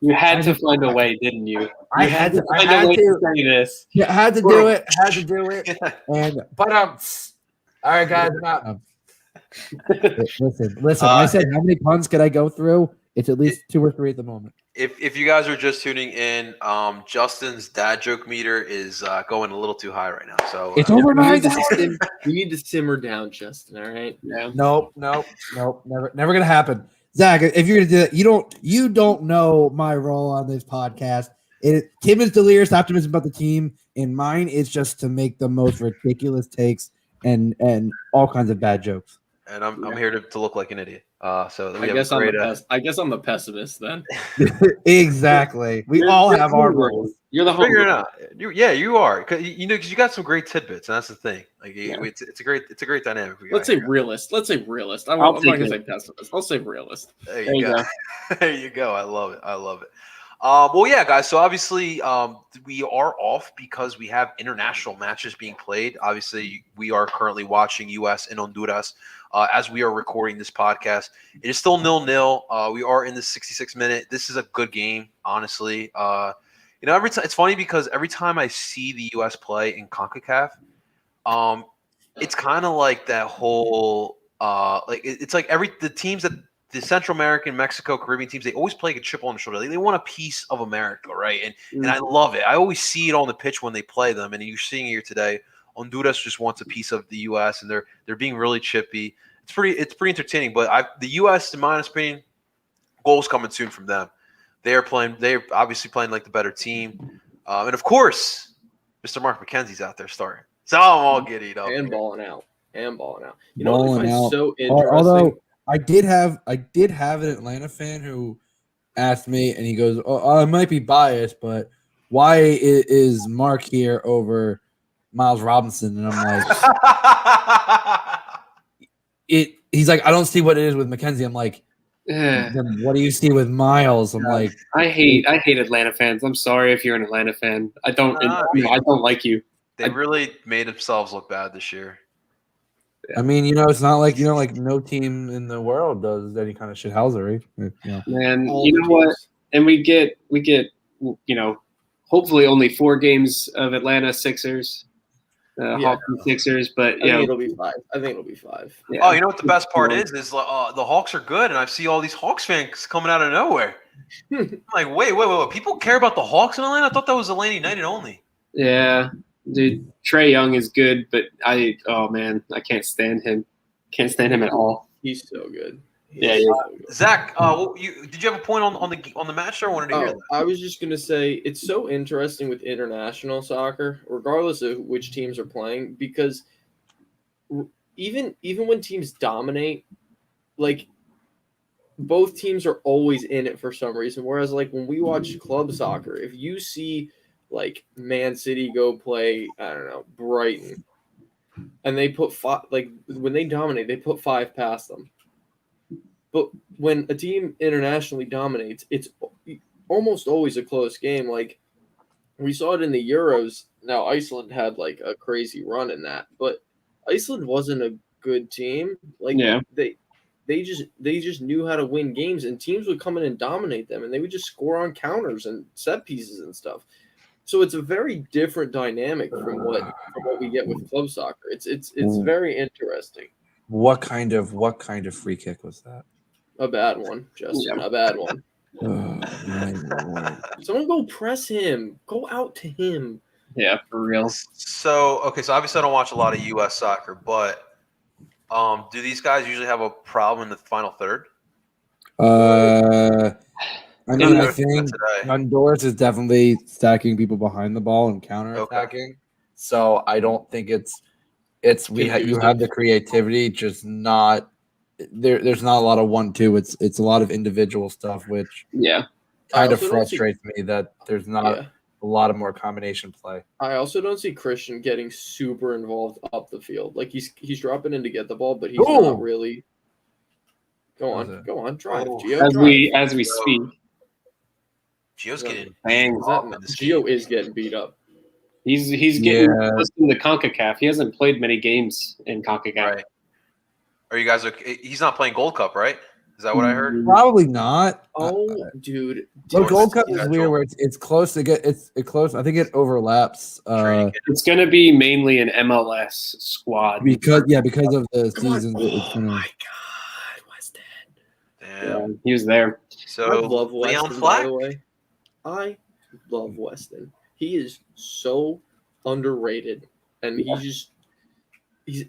[SPEAKER 3] you had to find a way, didn't you?
[SPEAKER 2] I
[SPEAKER 3] You
[SPEAKER 2] had to. I
[SPEAKER 3] find a
[SPEAKER 2] had
[SPEAKER 3] way
[SPEAKER 2] to.
[SPEAKER 3] say this.
[SPEAKER 2] Yeah, had to do it. Had to do it. And but all right, guys. Listen. I said how many puns could I go through? It's at least 2 or 3 at the moment.
[SPEAKER 1] If you guys are just tuning in, Justin's dad joke meter is going a little too high right now. So
[SPEAKER 2] It's over
[SPEAKER 4] You
[SPEAKER 2] 9,000.
[SPEAKER 4] need to simmer down, Justin. All right.
[SPEAKER 3] Yeah.
[SPEAKER 2] Nope. Never gonna happen. Zach, if you're gonna do that, you don't know my role on this podcast. Tim is delirious optimism about the team, and mine is just to make the most ridiculous takes and all kinds of bad jokes.
[SPEAKER 1] and I'm here to look like an idiot. So we
[SPEAKER 4] I
[SPEAKER 1] have
[SPEAKER 4] guess
[SPEAKER 1] a great,
[SPEAKER 4] I guess I'm the pessimist then.
[SPEAKER 2] Exactly. We all have our roles.
[SPEAKER 3] You're the
[SPEAKER 1] figure it
[SPEAKER 3] homie.
[SPEAKER 1] out. You are because you got some great tidbits, and that's the thing. Like
[SPEAKER 3] Yeah.
[SPEAKER 1] it's a great dynamic. we got
[SPEAKER 4] Let's say
[SPEAKER 1] here.
[SPEAKER 4] realist. I'm
[SPEAKER 3] I'll
[SPEAKER 4] not
[SPEAKER 3] take
[SPEAKER 4] gonna
[SPEAKER 3] it.
[SPEAKER 4] say pessimist. I'll say realist.
[SPEAKER 1] There
[SPEAKER 3] There
[SPEAKER 1] you
[SPEAKER 3] you
[SPEAKER 1] go. There you go. I love it. Well, yeah, guys. So obviously, we are off because we have international matches being played. Obviously, we are currently watching U.S. and Honduras as we are recording this podcast. It is still 0-0. We are in the 66th minute. This is a good game, honestly. Every time it's funny because every time I see the U.S. play in CONCACAF, it's kind of like that whole it's like the teams that the Central American, Mexico, Caribbean teams, they always play like a chip on the shoulder. They want a piece of America, right? And I love it. I always see it on the pitch when they play them, and you're seeing it here today. Honduras just wants a piece of the U.S. and they're being really chippy. It's pretty entertaining. But the U.S. in my opinion, goals coming soon from them. They're obviously playing like the better team, and of course, Mr. Mark McKenzie's out there starting. So I'm all giddy up
[SPEAKER 4] And
[SPEAKER 1] here.
[SPEAKER 4] balling out. You
[SPEAKER 2] Balling
[SPEAKER 4] know what I find
[SPEAKER 2] out.
[SPEAKER 4] so interesting?
[SPEAKER 2] Although I did have an Atlanta fan who asked me, and he goes, "Oh, I might be biased, but why is Mark here over Miles Robinson?" And I'm like, He's like, "I don't see what it is with McKenzie." I'm like, "Then what do you see with Miles?" I'm like,
[SPEAKER 3] I hate Atlanta fans. I'm sorry if you're an Atlanta fan. I don't like you.
[SPEAKER 1] They really made themselves look bad this year.
[SPEAKER 2] I mean, it's not like like no team in the world does any kind of shithousery.
[SPEAKER 3] Man, you know what? And we get hopefully only 4 games of Atlanta Sixers, Hawks and Sixers, but
[SPEAKER 4] I think it'll be 5.
[SPEAKER 3] Yeah.
[SPEAKER 1] Oh, you know what the best part is the Hawks are good, and I see all these Hawks fans coming out of nowhere. I'm like, wait, people care about the Hawks in Atlanta? I thought that was Atlanta United only.
[SPEAKER 3] Yeah, dude, Trae Young is good, but I can't stand him. Can't stand him at all.
[SPEAKER 4] He's so good.
[SPEAKER 1] Zach, did you have a point on the match there? I wanted to hear that.
[SPEAKER 4] I was just gonna say it's so interesting with international soccer, regardless of which teams are playing, because even when teams dominate, like both teams are always in it for some reason. Whereas like when we watch club soccer, if you see like Man City go play, I don't know, Brighton, and they put 5, like when they dominate, they put 5 past them. But when a team internationally dominates, it's almost always a close game. Like we saw it in the Euros. Now Iceland had like a crazy run in that, but Iceland wasn't a good team. Like they just knew how to win games, and teams would come in and dominate them, and they would just score on counters and set pieces and stuff. So it's a very different dynamic from what we get with club soccer. It's very interesting.
[SPEAKER 2] What kind of free kick was that?
[SPEAKER 4] A bad one, Justin. A bad one. Someone go press him. Go out to him.
[SPEAKER 3] Yeah, for real.
[SPEAKER 1] So obviously I don't watch a lot of U.S. soccer, but do these guys usually have a problem in the final third?
[SPEAKER 2] I mean, I think Honduras is definitely stacking people behind the ball and counterattacking. Okay. So I don't think you have the creativity, just not there's not a lot of 1-2. It's a lot of individual stuff, which kind of frustrates me that there's not a lot of more combination play.
[SPEAKER 4] I also don't see Christian getting super involved up the field. Like he's dropping in to get the ball, but he's not really. Go on, drive. Gio,
[SPEAKER 3] as we speak.
[SPEAKER 1] Gio's getting
[SPEAKER 3] banged
[SPEAKER 1] up.
[SPEAKER 4] Gio is getting beat up.
[SPEAKER 3] He's getting in the CONCACAF. He hasn't played many games in CONCACAF.
[SPEAKER 1] Right. Are you guys okay? He's not playing Gold Cup, right? Is that what I heard?
[SPEAKER 2] Probably not.
[SPEAKER 4] Oh, dude.
[SPEAKER 2] The Gold Cup is weird where it's close to get it's close. I think it overlaps.
[SPEAKER 3] It's going to be mainly an MLS squad
[SPEAKER 2] because of the season.
[SPEAKER 4] Oh my God, Weston!
[SPEAKER 1] Damn,
[SPEAKER 3] he was there.
[SPEAKER 1] So
[SPEAKER 4] I love Weston,
[SPEAKER 1] Leon Flack.
[SPEAKER 4] by the way. I love Weston. He is so underrated, and he's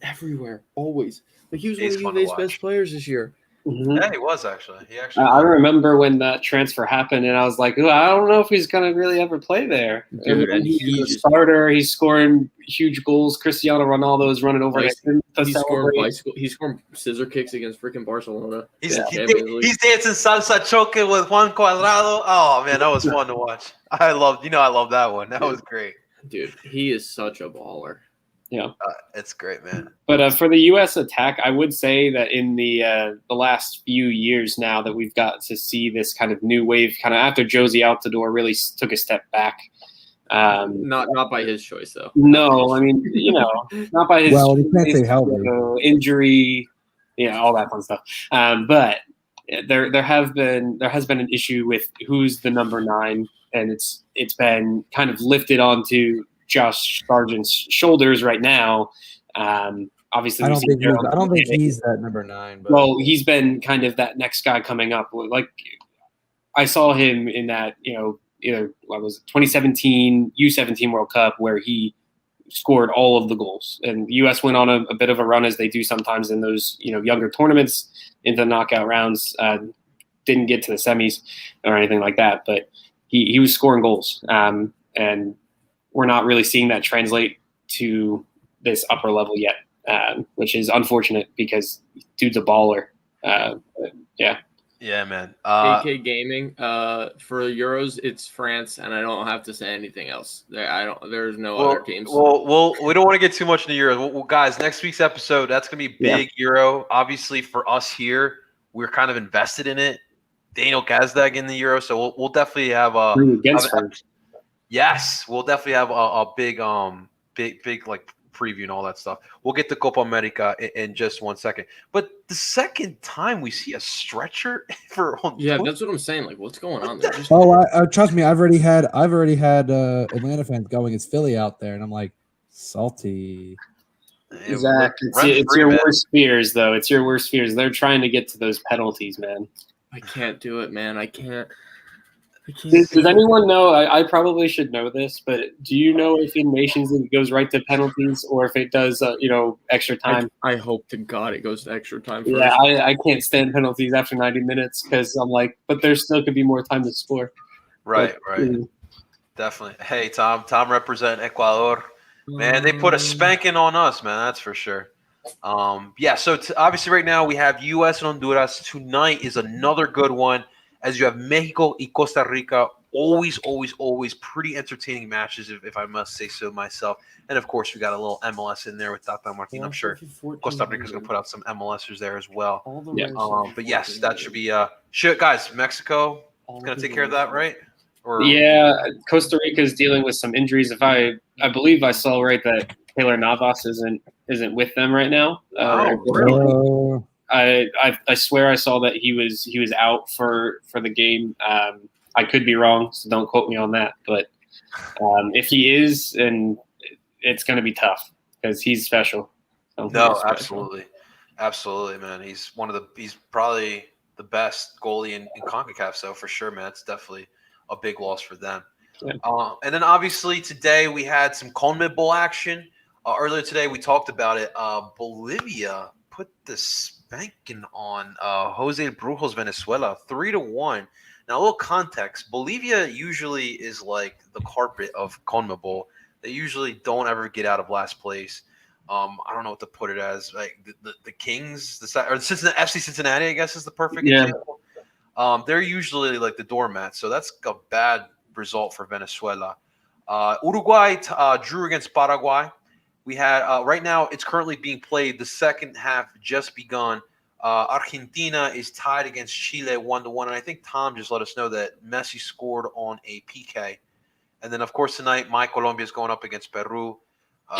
[SPEAKER 4] everywhere always. Like he was one of UVA's best players this year.
[SPEAKER 3] Mm-hmm.
[SPEAKER 1] Yeah, he was actually.
[SPEAKER 3] I remember when that transfer happened, and I was like, I don't know if he's gonna really ever play there.
[SPEAKER 4] Dude,
[SPEAKER 3] and he's a starter. He's scoring huge goals. Cristiano Ronaldo is running over him.
[SPEAKER 4] He's scoring scissor kicks against freaking Barcelona.
[SPEAKER 1] He's dancing salsa choque with Juan Cuadrado. Oh man, that was fun to watch. I love that one. That was great.
[SPEAKER 4] Dude, he is such a baller.
[SPEAKER 1] It's great, man.
[SPEAKER 3] But for the U.S. attack, I would say that in the last few years now that we've got to see this kind of new wave, kind of after Josie Altidore really took a step back.
[SPEAKER 4] Not by his choice, though.
[SPEAKER 3] No, I mean, not by his
[SPEAKER 2] Well, you can't say healthy.
[SPEAKER 3] injury, all that fun stuff. But there has been an issue with who's the number 9, and it's been kind of lifted onto Josh Sargent's shoulders right now. Obviously,
[SPEAKER 2] I don't think he's that number 9. But.
[SPEAKER 3] Well, he's been kind of that next guy coming up. Like I saw him in that, either 2017 U17 World Cup where he scored all of the goals, and the U.S. went on a bit of a run as they do sometimes in those younger tournaments into the knockout rounds. Didn't get to the semis or anything like that, but he was scoring goals, and we're not really seeing that translate to this upper level yet, which is unfortunate because dude's a baller.
[SPEAKER 1] Yeah, man.
[SPEAKER 4] AK Gaming. For Euros, it's France, and I don't have to say anything else. There's no other teams.
[SPEAKER 1] Well, we don't want to get too much into Euros. Well, guys, next week's episode, that's gonna be big Euro. Obviously, for us here, we're kind of invested in it. Daniel Gazdag in the Euro, so we'll definitely have a. Yes, we'll definitely have a big like preview and all that stuff. We'll get to Copa America in just 1 second. But the second time we see a stretcher for
[SPEAKER 4] that's what I'm saying. Like, what's going on there?
[SPEAKER 2] Trust me, I've already had Atlanta fans going as Philly out there, and I'm like, salty.
[SPEAKER 3] Zach, it's your worst fears, though. It's your worst fears. They're trying to get to those penalties, man.
[SPEAKER 4] I can't do it, man. I can't.
[SPEAKER 3] Does anyone know? I probably should know this, but do you know if in Nations it goes right to penalties or if it does, extra time?
[SPEAKER 4] I hope to God it goes to extra time first.
[SPEAKER 3] Yeah, I can't stand penalties after 90 minutes because I'm like, but there still could be more time to score.
[SPEAKER 1] Right. Definitely. Hey, Tom represent Ecuador. Man, they put a spanking on us, man. That's for sure. So obviously right now we have U.S. and Honduras. Tonight is another good one, as you have Mexico and Costa Rica. Always pretty entertaining matches, if I must say so myself. And of course, we got a little MLS in there with Tata Martin. I'm sure Costa Rica's going to put out some MLSers there as well. But yes, that should be guys. Mexico is going to take care of that, right?
[SPEAKER 3] Costa Rica is dealing with some injuries. If I believe I saw right that Taylor Navas isn't with them right now.
[SPEAKER 1] Really?
[SPEAKER 3] I swear I saw that he was out for the game. I could be wrong, so don't quote me on that. But if he is, then it's going to be tough because he's special. So
[SPEAKER 1] no, absolutely, man. He's probably the best goalie in CONCACAF, so for sure, man. It's definitely a big loss for them. Yeah. And then obviously today we had some CONMEBOL action. Earlier today we talked about it. Bolivia put the spanking on Jose Brujos Venezuela 3-1. Now a little context: Bolivia usually is like the carpet of CONMEBOL. They usually don't ever get out of last place. I don't know what to put it as. Like the Kings, or FC Cincinnati, I guess is the perfect example. They're usually like the doormat, so that's a bad result for Venezuela. Uruguay drew against Paraguay. We had right now it's currently being played. The second half just begun. Argentina is tied against Chile 1-1, and I think Tom just let us know that Messi scored on a PK. And then of course tonight, Colombia is going up against Peru.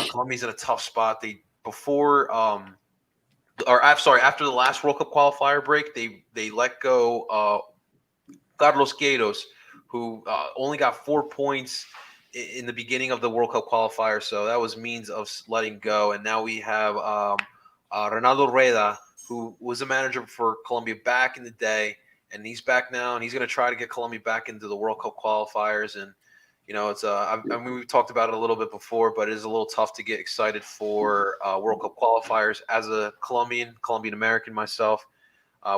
[SPEAKER 1] Colombia's in a tough spot. After the last World Cup qualifier break, they let go Carlos Queiroz, who only got 4 points in the beginning of the World Cup qualifier, so that was means of letting go. And now we have Ronaldo Rueda, who was a manager for Colombia back in the day, and he's back now, and he's going to try to get Colombia back into the World Cup qualifiers. And it's we've talked about it a little bit before, but it is a little tough to get excited for World Cup qualifiers as a Colombian American myself,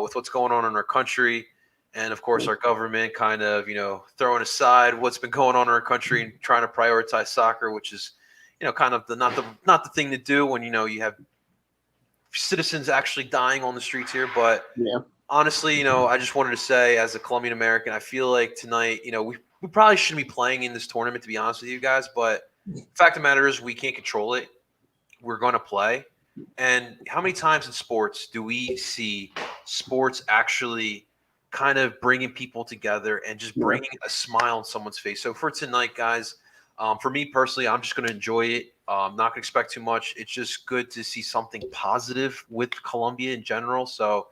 [SPEAKER 1] with what's going on in our country, and of course our government kind of throwing aside what's been going on in our country and trying to prioritize soccer, which is kind of not the thing to do when you have citizens actually dying on the streets here. But honestly, I just wanted to say, as a Colombian American, I feel like tonight, we probably shouldn't be playing in this tournament, to be honest with you guys. But the fact of the matter is, we can't control it. we're going to play. And how many times in sports do we see sports actually kind of bringing people together and just bringing a smile on someone's face? So for tonight, guys, for me personally, I'm just going to enjoy it. I'm not going to expect too much. It's just good to see something positive with Colombia in general. So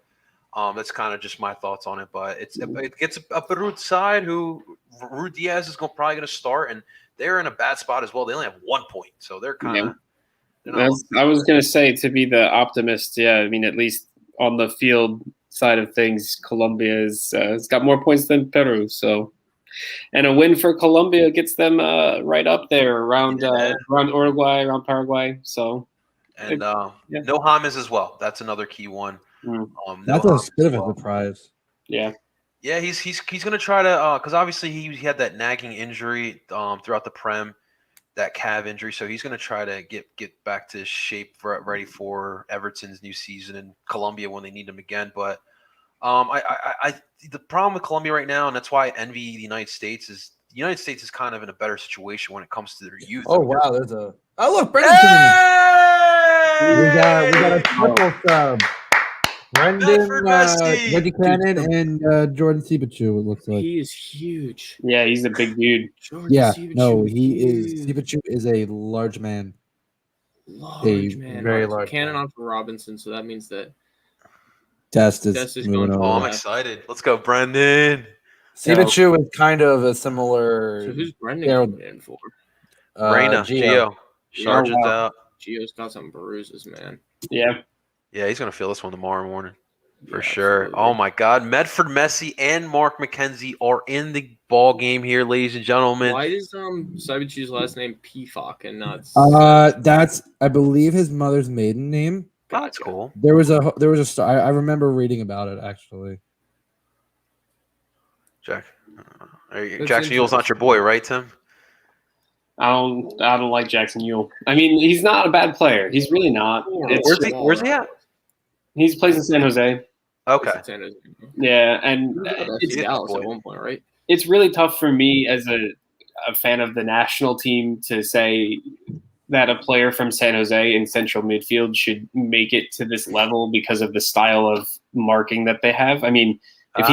[SPEAKER 1] that's kind of just my thoughts on it. But it gets a Peru side who Ruud Diaz is probably going to start, and they're in a bad spot as well. They only have 1 point, so they're kind of.
[SPEAKER 3] I was going to say, to be the optimist, yeah, I mean, at least on the field side of things, Colombia has got more points than Peru. So, and a win for Colombia gets them right up there around Uruguay, around Paraguay. So,
[SPEAKER 1] and no James as well. That's another key one.
[SPEAKER 2] That's a bit of a surprise.
[SPEAKER 3] Yeah.
[SPEAKER 1] Yeah, he's going to try to because obviously he had that nagging injury throughout the Prem. That calf injury, so he's going to try to get back to shape ready for Everton's new season in Colombia when they need him again. But the problem with Colombia right now, and that's why I envy the United States, is the United States is kind of in a better situation when it comes to their youth.
[SPEAKER 2] Oh wow, there's a look, Brendan. We got a triple sub. Brendan, Reggie Cannon, and Jordan Sibachu, it looks like.
[SPEAKER 4] He is huge.
[SPEAKER 3] Yeah, he's a big dude.
[SPEAKER 2] He is. Sibachu is a large man. Very large.
[SPEAKER 4] Cannon on for Robinson, so that means that
[SPEAKER 2] Dest is moving over.
[SPEAKER 1] Oh, I'm excited. Let's go, Brendan.
[SPEAKER 2] Sibachu is kind of a similar.
[SPEAKER 4] So who's Brendan coming in for?
[SPEAKER 1] Reyna, Gio. Sargent's out.
[SPEAKER 4] Gio's got some bruises, man.
[SPEAKER 3] Yeah.
[SPEAKER 1] Yeah, he's going to feel this one tomorrow morning for sure. Absolutely. Oh, my God. Medford Messi and Mark McKenzie are in the ball game here, ladies and gentlemen.
[SPEAKER 4] Why is Sibachu's last name Pifok and not
[SPEAKER 2] that's, I believe, his mother's maiden name.
[SPEAKER 1] Oh, that's cool.
[SPEAKER 2] There was a I remember reading about it, actually.
[SPEAKER 1] Jackson Yule's not your boy, right, Tim?
[SPEAKER 3] I don't like Jackson Yule. I mean, he's not a bad player. He's really not.
[SPEAKER 1] Where's he at?
[SPEAKER 3] He plays in San Jose.
[SPEAKER 1] Okay.
[SPEAKER 3] Yeah, and
[SPEAKER 4] it's Dallas at one point, right?
[SPEAKER 3] It's really tough for me as a fan of the national team to say that a player from San Jose in central midfield should make it to this level because of the style of marking that they have. I mean, if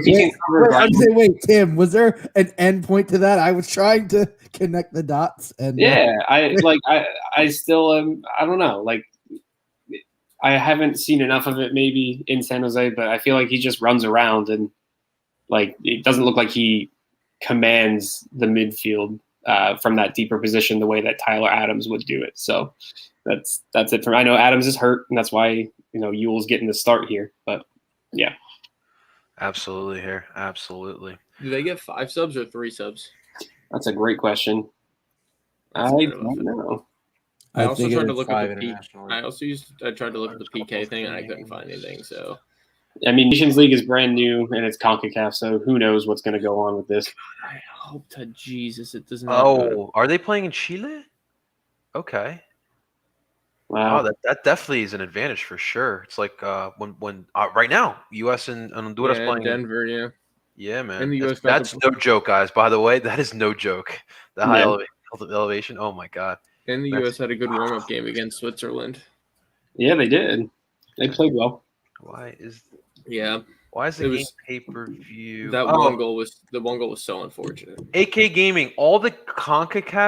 [SPEAKER 3] he can cover
[SPEAKER 2] wait, Tim, was there an end point to that? I was trying to connect the dots, and
[SPEAKER 3] I still am. I don't know, like. I haven't seen enough of it maybe in San Jose, but I feel like he just runs around and like it doesn't look like he commands the midfield from that deeper position the way that Tyler Adams would do it. So that's it for me. I know Adams is hurt, and that's why Yule's getting the start here. But yeah,
[SPEAKER 1] absolutely here, absolutely.
[SPEAKER 4] Do they get 5 subs or 3 subs?
[SPEAKER 3] That's a great question. I don't know.
[SPEAKER 4] I also tried to look at the I tried to look at the PK thing and I couldn't find anything. So,
[SPEAKER 3] I mean, Nations League is brand new and it's CONCACAF, so who knows what's going to go on with this?
[SPEAKER 4] I hope to Jesus it doesn't.
[SPEAKER 1] Oh, are they playing in Chile? Okay.
[SPEAKER 3] Wow,
[SPEAKER 1] that definitely is an advantage for sure. It's like when right now U.S. and Honduras playing
[SPEAKER 4] Denver, yeah.
[SPEAKER 1] Yeah, man. And the US that's no joke, guys. By the way, that is no joke. The high elevation. Oh my God.
[SPEAKER 4] And the U.S. had a good warm-up game against Switzerland.
[SPEAKER 3] Yeah, they did. They played well.
[SPEAKER 1] Why is the game pay-per-view?
[SPEAKER 4] One goal was so unfortunate.
[SPEAKER 1] AK Gaming, all the CONMEBOL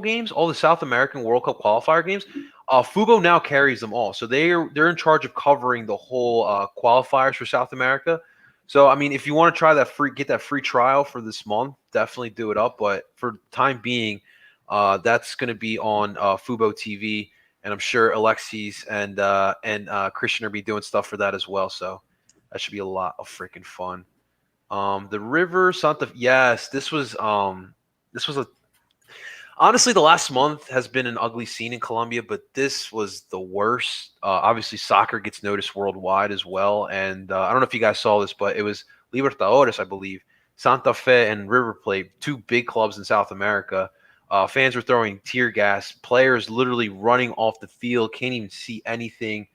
[SPEAKER 1] games, all the South American World Cup qualifier games, Fubo now carries them all. So they're in charge of covering the whole qualifiers for South America. So I mean, if you want to try get that free trial for this month, definitely do it up. But for the time being, that's going to be on Fubo TV, and I'm sure Alexis and Christian are be doing stuff for that as well. So that should be a lot of freaking fun. The River Santa. Yes, this was honestly the last month has been an ugly scene in Colombia, but this was the worst. Obviously, soccer gets noticed worldwide as well, and I don't know if you guys saw this, but it was Libertadores, I believe. Santa Fe and River Plate, 2 big clubs in South America. Fans were throwing tear gas. Players literally running off the field, can't even see anything.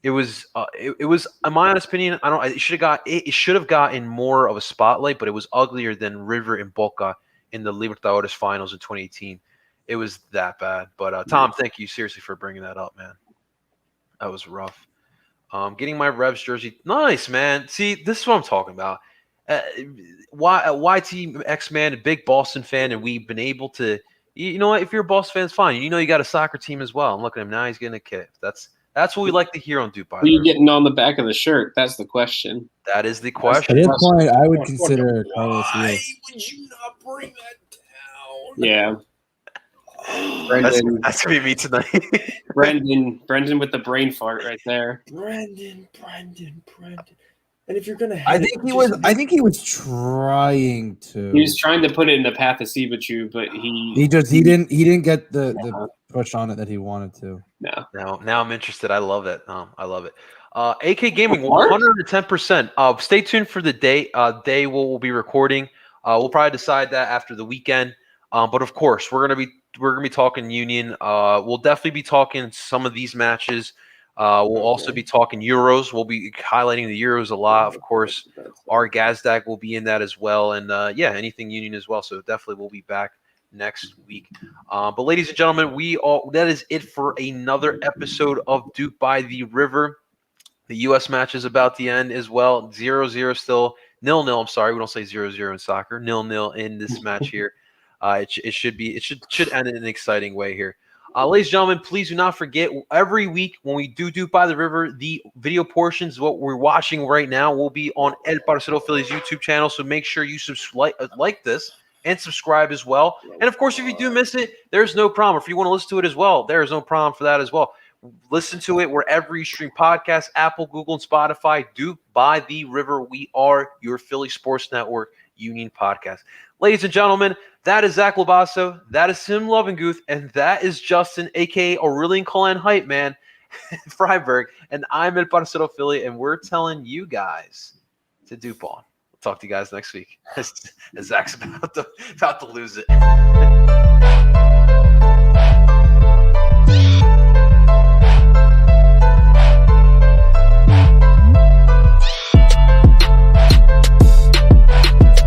[SPEAKER 1] It was, in my honest opinion, it should have gotten more of a spotlight, but it was uglier than River and Boca in the Libertadores finals in 2018. It was that bad. But Tom, thank you seriously for bringing that up, man. That was rough. Getting my Revs jersey, nice, man. See, this is what I'm talking about. YT Man, a big Boston fan, and we've been able to. You know what? If you're a Boston fan, it's fine. You know you got a soccer team as well. I'm looking at him now; he's getting a kit. That's what we like to hear on DOOP By
[SPEAKER 3] Who
[SPEAKER 1] The
[SPEAKER 3] you
[SPEAKER 1] River.
[SPEAKER 3] getting on the back of the shirt? That's the question.
[SPEAKER 1] That is the
[SPEAKER 2] At
[SPEAKER 1] question.
[SPEAKER 2] this point, I would consider Carlos
[SPEAKER 4] Why
[SPEAKER 2] Ruiz.
[SPEAKER 4] would you not bring that down?
[SPEAKER 3] Yeah,
[SPEAKER 1] That's
[SPEAKER 3] Brendan,
[SPEAKER 1] gonna be me tonight.
[SPEAKER 3] Brendan with the brain fart right there.
[SPEAKER 4] Brendan. And if you're gonna,
[SPEAKER 2] I think he was trying to.
[SPEAKER 3] He was trying to put it in the path of Sibachu, but
[SPEAKER 2] He didn't get the push on it that he wanted to.
[SPEAKER 3] no.
[SPEAKER 1] Now I'm interested. I love it. I love it. AK Gaming 110%. Stay tuned for the day. Day we'll be recording. We'll probably decide that after the weekend. But of course, we're gonna be talking Union. We'll definitely be talking some of these matches. We'll also be talking Euros. We'll be highlighting the Euros a lot. Of course, our Gazdag will be in that as well. And anything Union as well. So definitely we'll be back next week. But ladies and gentlemen, that is it for another episode of DOOP By The River. The U.S. match is about to end as well. 0-0 still. 0-0. I'm sorry. We don't say 0-0 in soccer. 0-0 in this match here. It should end in an exciting way here. Ladies and gentlemen, please do not forget, every week when we do DOOP By The River, the video portions, what we're watching right now, will be on El Parcero Phillies YouTube channel. So make sure you like this and subscribe as well. And of course, if you do miss it, there's no problem. If you want to listen to it as well, there's no problem for that as well. Listen to it wherever you stream podcasts, Apple, Google, and Spotify. DOOP By The River. We are your Philly Sports Network Union podcast. Ladies and gentlemen, that is Zach Labasso, that is Tim Lovinguth, and that is Justin, a.k.a. Aurelian Colan Hype Man, Freiburg, and I'm El Parcero Philly, and we're telling you guys to DOOP on. We'll talk to you guys next week as Zach's about to lose it.